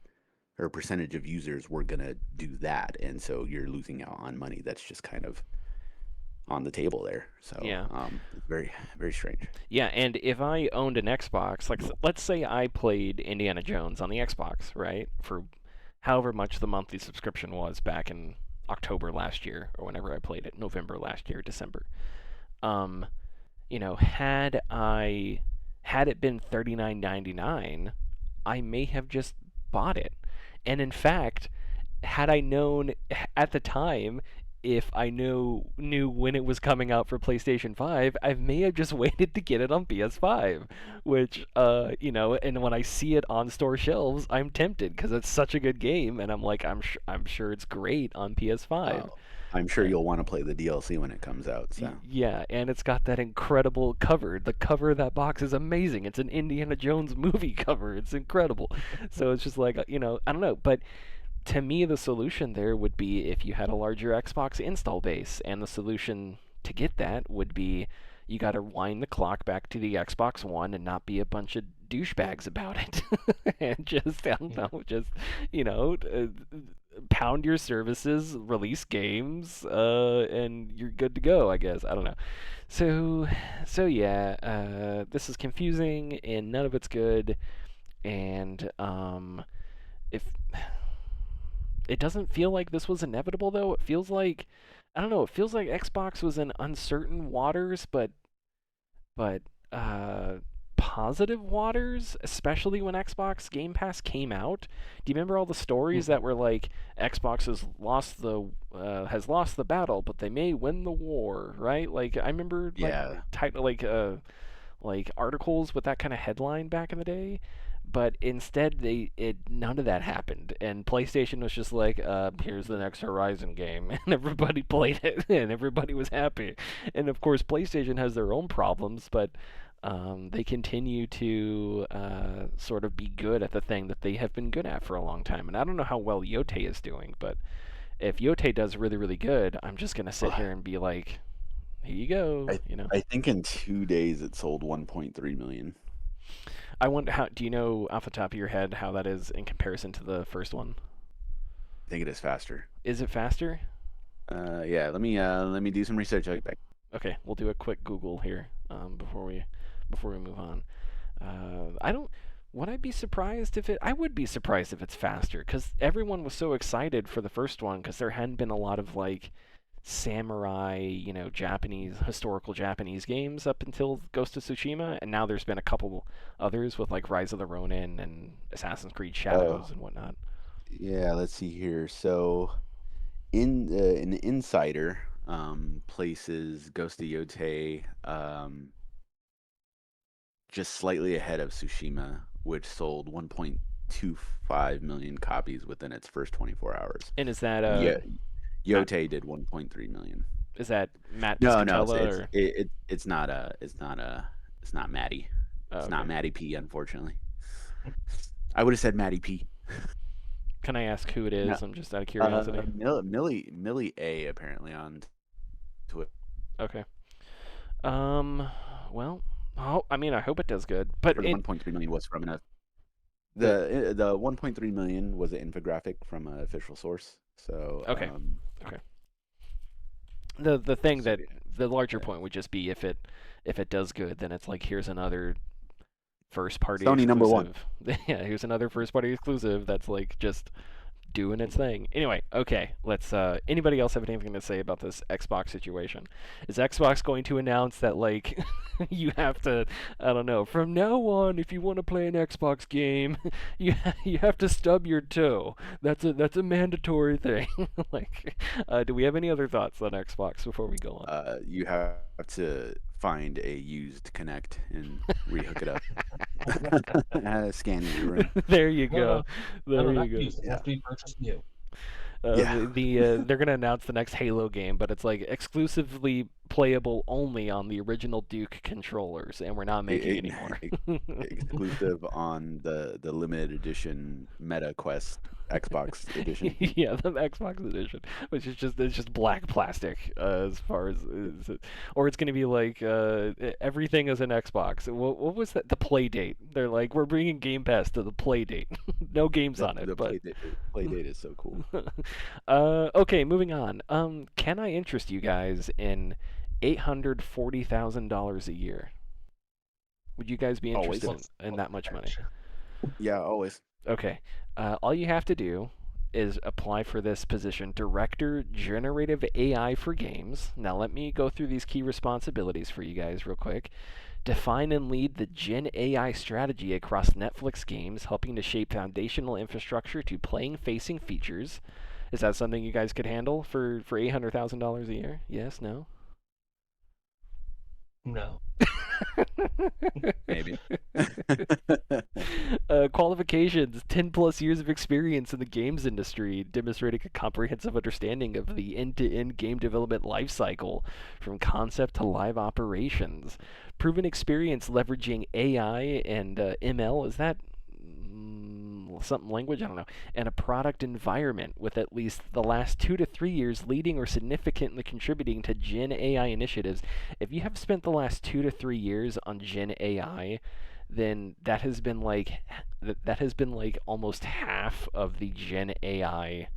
or percentage of users were gonna do that, and so you're losing out on money that's just kind of on the table there. So Yeah. it's very very strange. Yeah, and if I owned an Xbox, like let's say I played Indiana Jones on the Xbox, right? For however much the monthly subscription was back in October last year or whenever I played it, November last year, December. Um, had it been $39.99, I may have just bought it. And in fact, had I known at the time, if I knew when it was coming out for PlayStation 5, I may have just waited to get it on PS5, which and when I see it on store shelves, I'm tempted because it's such a good game, and I'm like, I'm sure it's great on PS5. I'm sure you'll want to play the DLC when it comes out. So Yeah, and it's got that incredible cover. The cover of that box is amazing. It's an Indiana Jones movie cover. It's incredible. So it's just like, I don't know, but to me, the solution there would be if you had a larger Xbox install base, and the solution to get that would be you got to wind the clock back to the Xbox One and not be a bunch of douchebags about it, and just I don't know, just pound your services, release games, and you're good to go. I guess I don't know. So yeah, this is confusing and none of it's good, and if it doesn't feel like this was inevitable, though. It feels like, I don't know, it feels like Xbox was in uncertain waters, but positive waters, especially when Xbox Game Pass came out. Do you remember all the stories that were like Xbox has lost the battle, but they may win the war, right? Like I remember yeah, like articles with that kind of headline back in the day, but instead none of that happened, and PlayStation was just like, here's the next Horizon game, and everybody played it, and everybody was happy. And of course, PlayStation has their own problems, but they continue to sort of be good at the thing that they have been good at for a long time. And I don't know how well Yote is doing, but if Yote does really, really good, I'm just gonna sit here and be like, here you go, I think in 2 days it sold 1.3 million. I wonder how. Do you know off the top of your head how that is in comparison to the first one? I think it is faster. Is it faster? Yeah. Let me do some research. I'll get back. Okay, we'll do a quick Google here before we move on. I don't. Would I be surprised if it? I would be surprised if it's faster because everyone was so excited for the first one because there hadn't been a lot of like samurai, Japanese historical Japanese games up until Ghost of Tsushima, and now there's been a couple others with like Rise of the Ronin and Assassin's Creed Shadows and whatnot. Yeah. Let's see here. So, an insider places Ghost of Yote just slightly ahead of Tsushima, which sold 1.25 million copies within its first 24 hours. And is that Yeah, Yote did 1.3 million. is that Matt No, Piscatella it's not Maddie. Oh, It's not okay. Maddie P, unfortunately. I would have said Maddie P. Can I ask who it is? No, I'm just out of curiosity. Millie A apparently on Twitter. Okay. Well, I mean, I hope it does good. But For the 1.3 million was from the 1.3 million was an infographic from an official source. So okay. Okay. The thing so that the larger yeah. point would just be if it does good, then it's like here's another first party Sony number one. exclusive. Yeah, here's another first party exclusive that's like just doing its thing. Anyway, okay, let's anybody else have anything to say about this Xbox situation? Is Xbox going to announce that like you have to, I don't know, from now on if you want to play an Xbox game, you have to stub your toe. That's a mandatory thing. Like do we have any other thoughts on Xbox before we go on? You have to find a used Connect and rehook it up. Scan your room. There you go. No, There not you go. used. It has to be purchased new. They're gonna announce the next Halo game, but it's like exclusively playable only on the original Duke controllers, and we're not making It, any more. exclusive on the limited edition Meta Quest Xbox edition. Yeah, the Xbox edition, which is just it's just black plastic as far as it, or it's gonna be like everything is an Xbox. What was that? The Play Date. They're like we're bringing Game Pass to the Play Date. No games on it, The but play date is so cool. okay, moving on. Can I interest you guys in $840,000 a year? Would you guys be Always. interested in that much money? Yeah, always. Okay. All you have to do is apply for this position, Director Generative AI for Games. Now, let me go through these key responsibilities for you guys real quick. Define and lead the Gen AI strategy across Netflix games, helping to shape foundational infrastructure to playing-facing features. Is that something you guys could handle for $800,000 a year? Yes, no? No. Maybe. Qualifications 10 plus years of experience in the games industry, demonstrating a comprehensive understanding of the end to end game development lifecycle from concept to live operations. Proven experience leveraging AI and ML, is that something language? I don't know. And a product environment with at least the last 2 to 3 years leading or significantly contributing to Gen AI initiatives. If you have spent the last 2 to 3 years on Gen AI, then that has been like almost half of the Gen AI,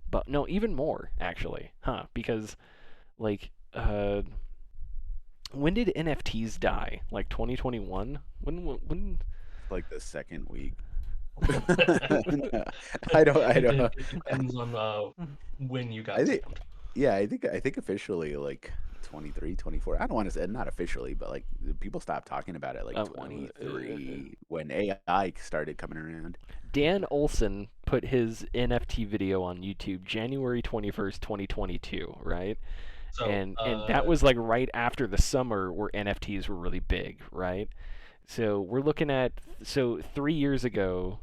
but no, even more actually, huh? Because like when did NFTs die? Like 2021? When? Like the second week. It, I don't. it depends on when you got I think, scammed. yeah, I think officially like 23, 24. I don't want to say not officially, but like people stopped talking about it like 23 when AI started coming around. Dan Olson put his NFT video on YouTube January 21st, 2022, right? So And that was like right after the summer where NFTs were really big, right? So we're looking at 3 years ago.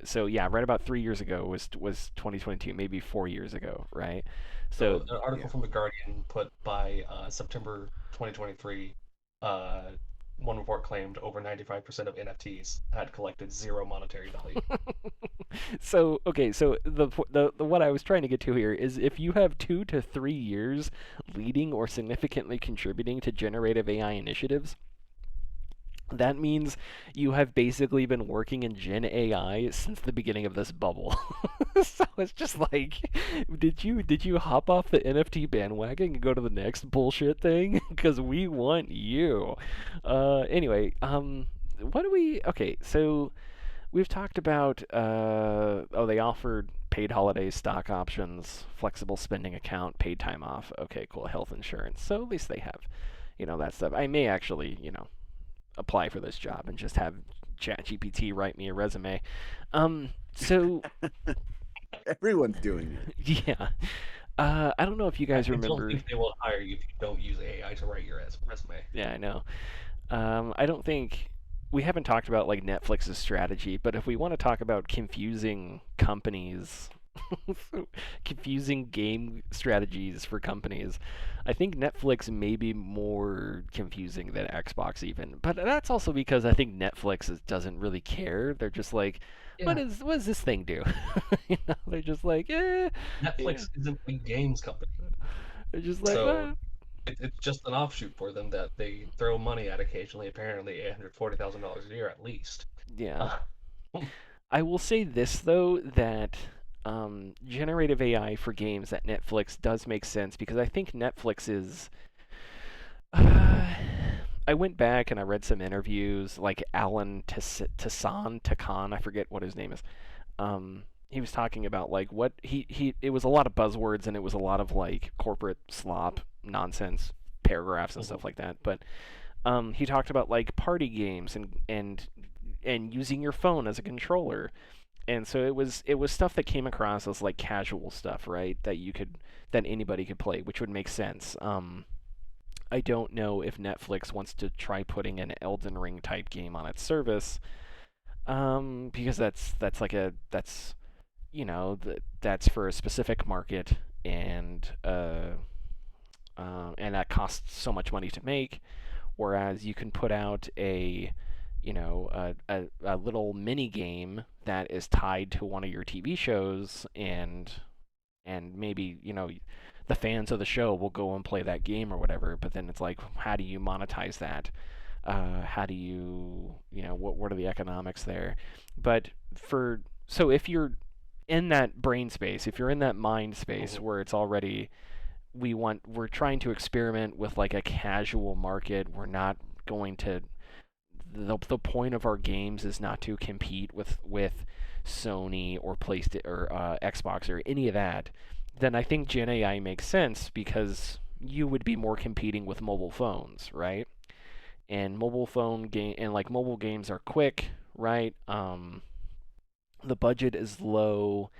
So yeah, right about 3 years ago was 2022, maybe 4 years ago, right? So So an article Yeah. from The Guardian put by September 2023, uh, one report claimed over 95% of NFTs had collected zero monetary value. so okay, so the what I was trying to get to here is if you have 2 to 3 years leading or significantly contributing to generative AI initiatives, that means you have basically been working in Gen AI since the beginning of this bubble. So it's just like, did you hop off the NFT bandwagon and go to the next bullshit thing? Because we want you. Anyway, what do we? Okay, so we've talked about. They offered paid holidays, stock options, flexible spending account, paid time off. Okay, cool, health insurance. So at least they have, that stuff. I may actually, apply for this job and just have ChatGPT write me a resume. So Everyone's doing it. yeah, I don't know if you guys I don't remember. think they will hire you if you don't use AI to write your resume. Yeah, I know. I don't think we haven't talked about like Netflix's strategy, but if we want to talk about confusing companies, confusing game strategies for companies, I think Netflix may be more confusing than Xbox even. But that's also because I think doesn't really care. They're just like, Yeah, what does this thing do? They're just like, yeah. Netflix isn't a games company, They're just like, so well, it's just an offshoot for them that they throw money at occasionally. Apparently, $840,000 a year at least. yeah. Uh, I will say this though that generative AI for games at Netflix does make sense because I think Netflix is. I went back and I read some interviews, like Alan Takan, I forget what his name is. He was talking about like what he it was a lot of buzzwords and it was a lot of like corporate slop nonsense paragraphs and stuff like that. But he talked about like party games and using your phone as a controller. And so it was stuff that came across as like casual stuff, right? That anybody could play, which would make sense. I don't know if Netflix wants to try putting an Elden Ring type game on its service, because that's for a specific market, and and that costs so much money to make. Whereas you can put out a a little mini game that is tied to one of your TV shows, and maybe the fans of the show will go and play that game or whatever. But then it's like, how do you monetize that? How do what are the economics there? But for so if you're in that brain space, if you're in that mind space Mhm. where it's already we're trying to experiment with like a casual market. We're not going to the point of our games is not to compete with Sony or PlayStation or Xbox or any of that. Then I think Gen AI makes sense because you would be more competing with mobile phones, right? And mobile games are quick, right? The budget is low.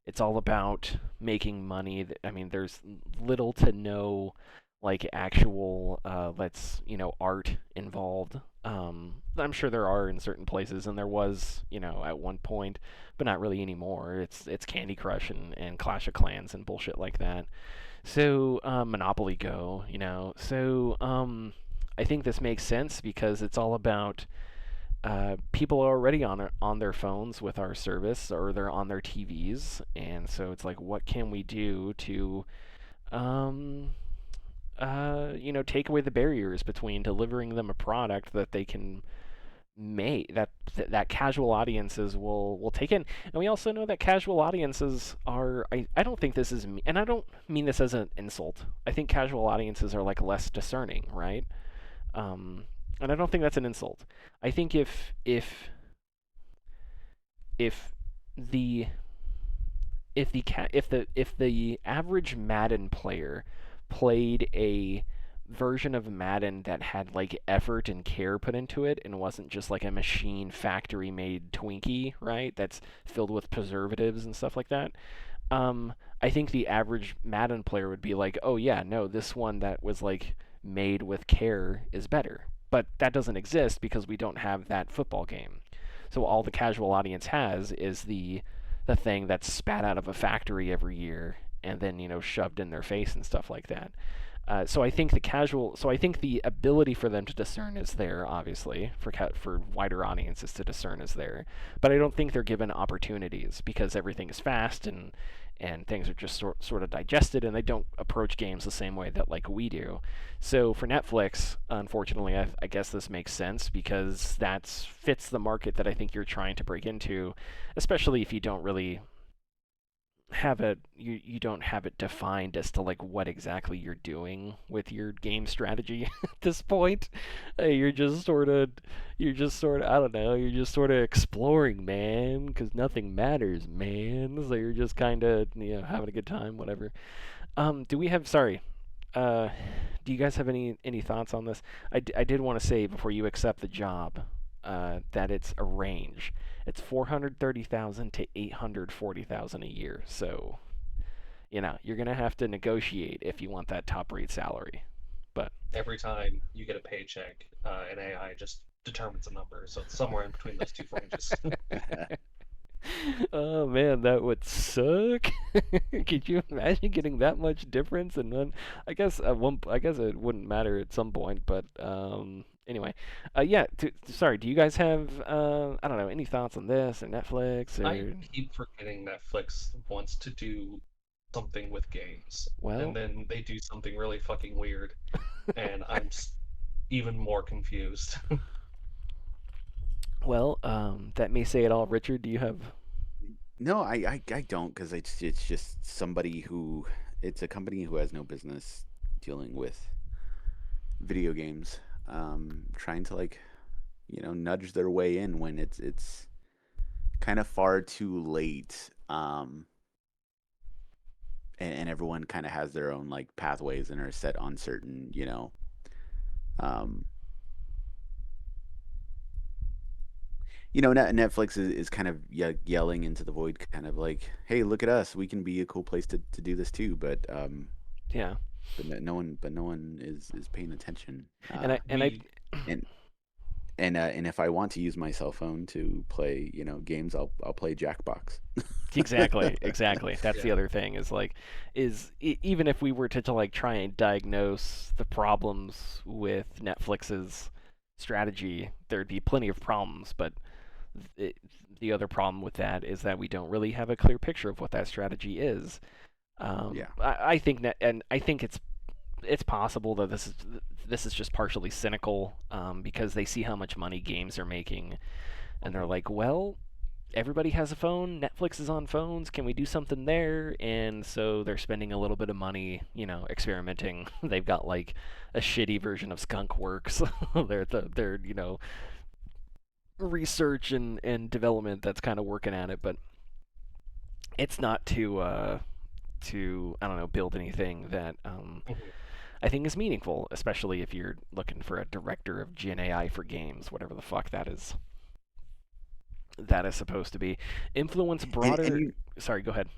It's all about making money. I mean, there's little to no like actual let's art involved. I'm sure there are in certain places, and there was at one point, but not really anymore. It's Candy Crush and Clash of Clans and bullshit like that. So Monopoly Go, So I think this makes sense because it's all about people are already on their phones with our service, or they're on their TVs, and so it's like, what can we do to, um, take away the barriers between delivering them a product that they can make that casual audiences will take in. And we also know that casual audiences are. I don't think this is, and I don't mean this as an insult. I think casual audiences are like less discerning, right? Um, and I don't think that's an insult. I think if the if the average Madden player played a version of Madden that had like effort and care put into it and wasn't just like a machine factory made Twinkie, right? That's filled with preservatives and stuff like that. I think the average Madden player would be like, "Oh yeah, no, this one that was like made with care is better." But that doesn't exist because we don't have that football game. So all the casual audience has is the thing that's spat out of a factory every year and then shoved in their face and stuff like that. So I think the ability for them to discern is there, obviously, for wider audiences to discern is there, but I don't think they're given opportunities because everything is fast and things are just sort of digested, and they don't approach games the same way that like we do. So for Netflix, unfortunately, I guess this makes sense because that fits the market that I think you're trying to break into, especially if you don't really you don't have it defined as to like what exactly you're doing with your game strategy at this point. You're just sort of I don't know, you're just sort of exploring, man, because nothing matters, man. So you're just kind of having a good time, whatever. Do we have sorry do you guys have any thoughts on this? I did want to say before you accept the job that it's a range. It's 430,000 to 840,000 a year. So you're gonna have to negotiate if you want that top rate salary. But Every time you get a paycheck, an AI just determines a number, so it's somewhere in between those two ranges. oh man, that would suck. Could you imagine getting that much difference in one? I guess it wouldn't matter at some point, but anyway, yeah. Sorry, do you guys have I don't know any thoughts on this or Netflix I or keep forgetting Netflix wants to do something with games, and well, then they do something really fucking weird, and even more confused. that may say it all. Richard, do you have? No, I don't because it's just somebody who it's a company who has no business dealing with video games, trying to like nudge their way in when it's kind of far too late, and everyone kind of has their own like pathways and are set on certain um, Netflix is kind of yelling into the void, kind of like, "Hey, look at us. We can be a cool place to do this too." Yeah, But no one is paying attention. and I We And And if I want to use my cell phone to play, games, I'll play Jackbox. Exactly, exactly. That's the Yeah. other thing is like, even if we were to like try and diagnose the problems with Netflix's strategy, there'd be plenty of problems. But it, the other problem with that is that we don't really have a clear picture of what that strategy is. Yeah. I think that, and I think it's possible that this is just partially cynical, because they see how much money games are making, and they're Mhm. like, well, everybody has a phone. Netflix is on phones. Can we do something there? And so they're spending a little bit of money, experimenting. They've got like a shitty version of Skunkworks. they're research and development that's kind of working at it, but it's not to I don't know, build anything that Mhm. I think is meaningful, especially if you're looking for a director of Gen AI for games, whatever the fuck that is supposed to be. Influence And broader. Sorry, go ahead.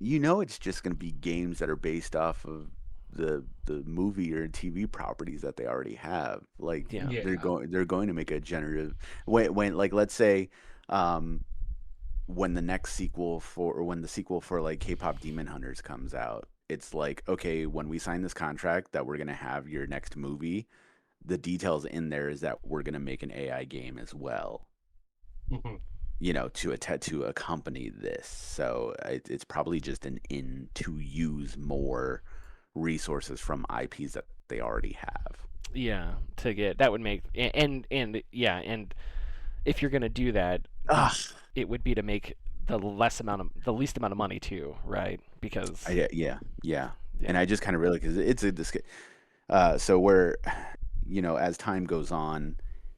it's just going to be games that are based off of the movie or TV properties that they already have. Like Yeah. Yeah. they're going to make a generative when like let's say um when the next sequel for or when the sequel for like K-pop Demon Hunters comes out, it's like, okay, when we sign this contract that we're going to have your next movie, the details in there is that we're going to make an AI game as well, Mhm. to accompany this. So it's probably just an in to use more resources from IPs that they already have. Yeah, to get that would make and yeah, and if you're gonna do that, Ugh. it would be to make the least amount of money too, right? Because Yeah, yeah. And yeah, I just kind of really because it's a so where as time goes on,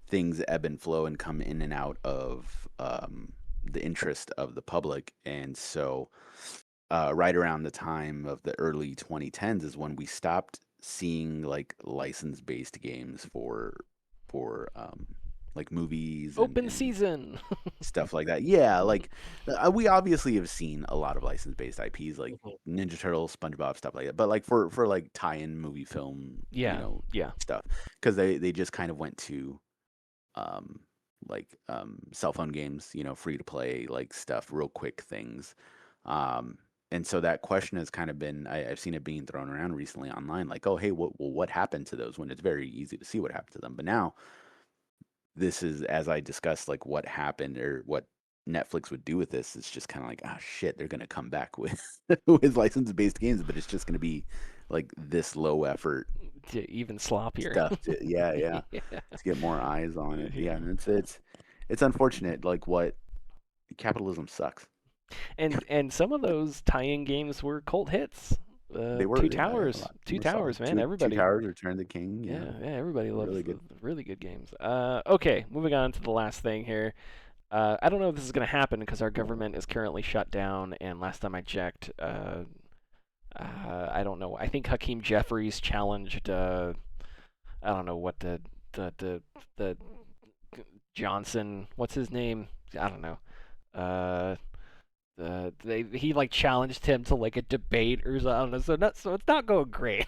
things ebb and flow and come in and out of the interest of the public, and so right around the time of the early 2010s is when we stopped seeing like license-based games for like movies open and season. stuff like that. Yeah, like we obviously have seen a lot of license-based IPs like Mhm. Ninja Turtles, SpongeBob, stuff like that. But like for like tie-in movie film, Yeah, yeah, stuff, because they just kind of went to um cell phone games, free to play like stuff, real quick things. Um and so that question has kind of been I've seen it being thrown around recently online, like, oh hey, what happened to those, when it's very easy to see what happened to them. But now this is, as I discussed, like what happened or what Netflix would do with this. It's just kind of like, ah, shit, they're gonna come back with with license-based games, but it's just gonna be like this low effort even sloppier. stuff. Yeah, yeah, Yeah, to get more eyes on it. Yeah, yeah. and it's unfortunate. Like what capitalism sucks. And some of those tie-in games were cult hits. They were, Two yeah, a Towers, lot of them Two were solid. Towers, man. Two Everybody, Towers, Return of the King. Yeah, yeah, everybody loves really the good. really good games. Okay, moving on to the last thing here. I don't know if this is going to happen because our government is currently shut down, and last time I checked, I don't know. I think Hakeem Jeffries challenged. I don't know what the Johnson. What's his name? I don't know. Uh, he like challenged him to like a debate or something. So it's not going great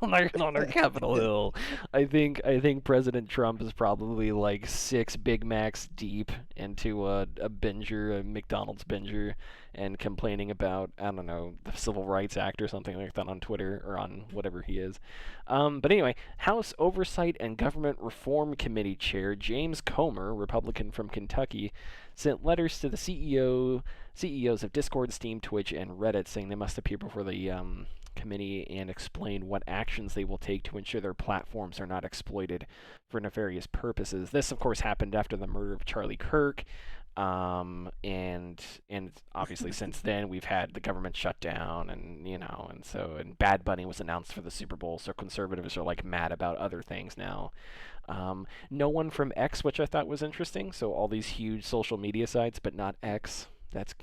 on our Capitol Hill. I think President Trump is probably like 6 Big Macs deep into a binger, a McDonald's binger, and complaining about, I don't know, the Civil Rights Act or something like that on Twitter or on whatever he is. But anyway, House Oversight and Government Reform Committee Chair James Comer, Republican from Kentucky, sent letters to the CEOs of Discord, Steam, Twitch, and Reddit, saying they must appear before the committee and explain what actions they will take to ensure their platforms are not exploited for nefarious purposes. This, of course, happened after the murder of Charlie Kirk. And obviously since then we've had the government shut down, and Bad Bunny was announced for the Super Bowl, so conservatives are like mad about other things now. No one from X, which I thought was interesting. So all these huge social media sites, but not X. That's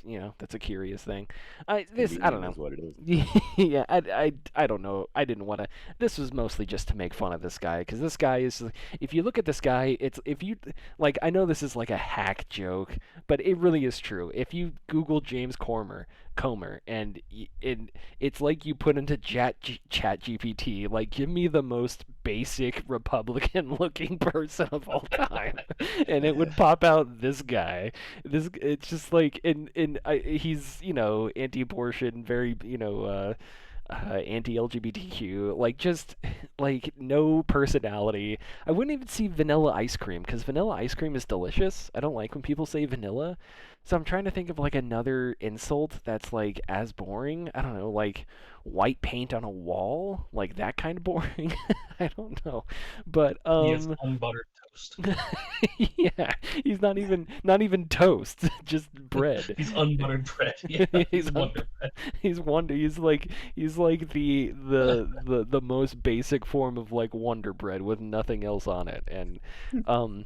a curious thing. I don't Convenient know. is what it is. Yeah, I don't know. I didn't want to. This was mostly just to make fun of this guy, because this guy is. If you look at this guy, it's if you like. I know this is like a hack joke, but it really is true. If you Google James Cormer, Comer, and it's like you put into Chat GPT, like, give me the most basic Republican looking person of all time, and it would pop out this guy. It's just like, he's, anti-abortion, very, anti-LGBTQ, like, just like no personality. I wouldn't even see vanilla ice cream because vanilla ice cream is delicious. I don't like when people say vanilla. So I'm trying to think of like another insult that's like as boring. I don't know, like white paint on a wall, like that kind of boring. I don't know. But He is unbuttered toast. yeah, he's not even toast, just bread. He's unbuttered bread. Yeah, he's Wonder Bread. He's like the most basic form of like Wonder Bread with nothing else on it. And um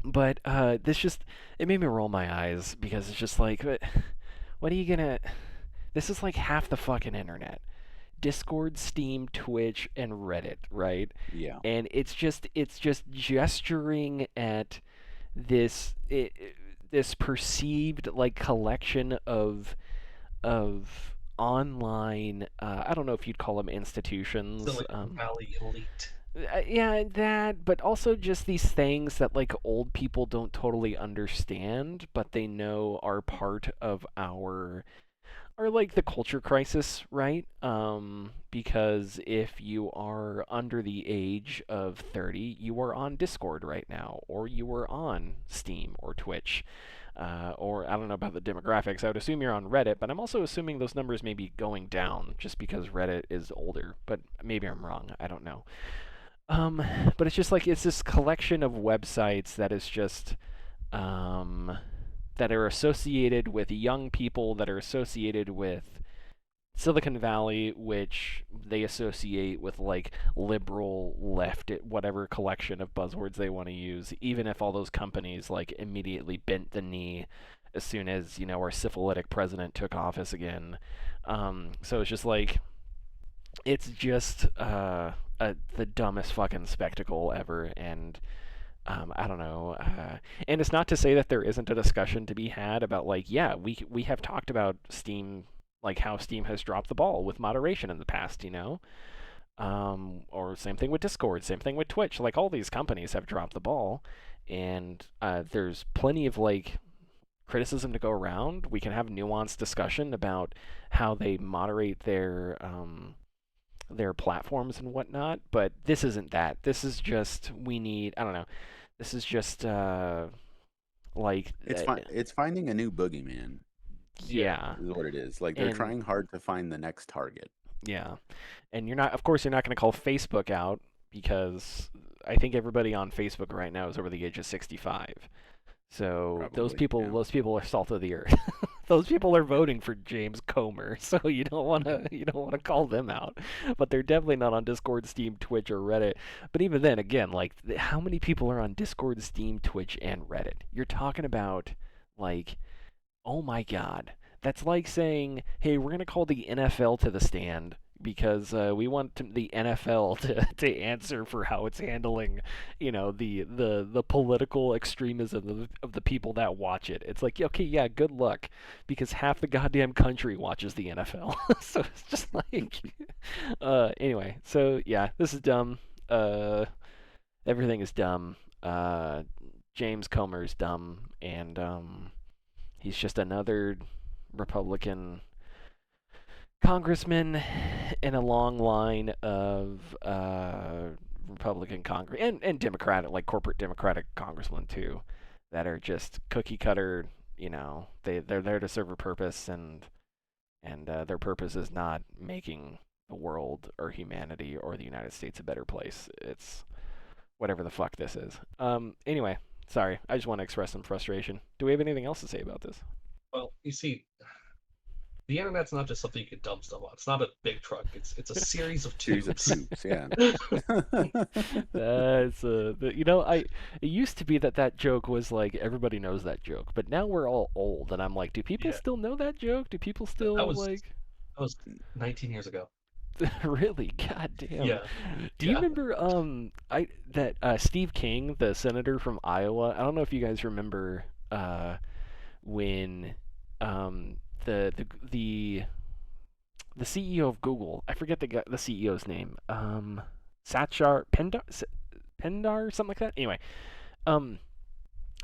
but this just, it made me roll my eyes because it's just like, what are you gonna, this is like half the fucking internet. Discord, Steam, Twitch, and Reddit, right? Yeah. And it's just gesturing at this perceived like collection of online, I don't know if you'd call them institutions. Silicon Valley elite. Yeah, that, but also just these things that like old people don't totally understand, but they know are part of our like the culture crisis, right? Because if you are under the age of 30, you are on Discord right now, or you are on Steam or Twitch. Or I don't know about the demographics. I would assume you're on Reddit, but I'm also assuming those numbers may be going down just because Reddit is older. But maybe I'm wrong. I don't know. Um, but it's just like it's this collection of websites that is just that are associated with young people, that are associated with Silicon Valley, which they associate with like liberal left, whatever collection of buzzwords they want to use, even if all those companies like immediately bent the knee as soon as, our syphilitic president took office again. So it's just like, it's just the dumbest fucking spectacle ever. And I don't know. And it's not to say that there isn't a discussion to be had about like, yeah, we have talked about Steam, like how Steam has dropped the ball with moderation in the past, or same thing with Discord, same thing with Twitch. Like all these companies have dropped the ball, and there's plenty of like criticism to go around. We can have nuanced discussion about how they moderate their platforms and whatnot, but this isn't that. This is just, we need, I don't know. This is just like It's finding a new boogeyman. Yeah, Is what it is. Like they're and trying hard to find the next target. yeah, and of course, you're not going to call Facebook out because I think everybody on Facebook right now is over the age of 65. So those Probably. people, Yeah. those people are salt of the earth. Those people are voting for James Comer, so you don't want to call them out. But they're definitely not on Discord, Steam, Twitch, or Reddit. But even then, again, like how many people are on Discord, Steam, Twitch, and Reddit? You're talking about like, oh my God, that's like saying, hey, we're gonna call the NFL to the stand because we want the NFL to answer for how it's handling, the political extremism of the people that watch it. It's like, okay, yeah, good luck, because half the goddamn country watches the NFL. So it's just like, anyway. So yeah, this is dumb. Everything is dumb. James Comer's dumb, and he's just another Republican congressman in a long line of Republican Congress and Democratic, like corporate Democratic congressmen too, that are just cookie cutter. They're there to serve a purpose, and their purpose is not making the world or humanity or the United States a better place. It's whatever the fuck this is. Anyway, sorry, I just want to express some frustration. Do we have anything else to say about this? Well, you see, the internet's not just something you can dump stuff on. It's not a big truck. It's a series of Series of tubes. tubes. Yeah. That's it used to be that joke was like everybody knows that joke, but now we're all old, and I'm like, do people Yeah, still know that joke? Do people still that was like that was 19 years ago. really? God damn. Yeah, Do you yeah. remember Steve King, the senator from Iowa? I don't know if you guys remember when um the CEO of Google. I forget the CEO's name. Satchar Pendar, something like that. Anyway, um,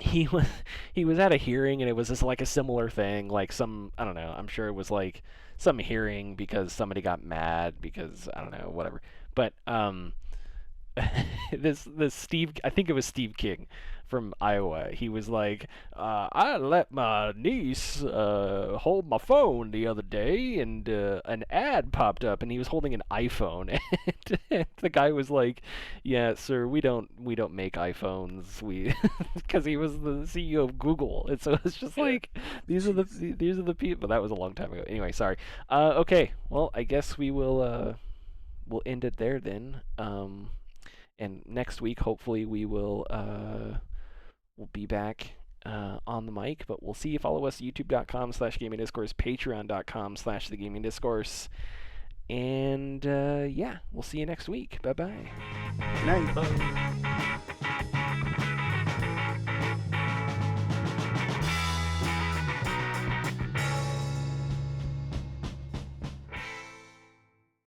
he was he was at a hearing, and it was just like a similar thing, like some, I don't know. I'm sure it was like some hearing because somebody got mad because I don't know, whatever. But this Steve, I think it was Steve King from Iowa. He was like, I let my niece hold my phone the other day, and an ad popped up, and he was holding an iPhone, and the guy was like, "Yeah, sir, we don't make iPhones, we," because he was the CEO of Google, and so it's just like these are the people. That was a long time ago. Anyway, sorry. Okay, well, I guess we'll end it there then. And next week, hopefully, we'll be back on the mic. But we'll see you. Follow us youtube.com/gaming discourse, patreon.com/the gaming discourse, and yeah, we'll see you next week. Bye bye. Good night. Bye.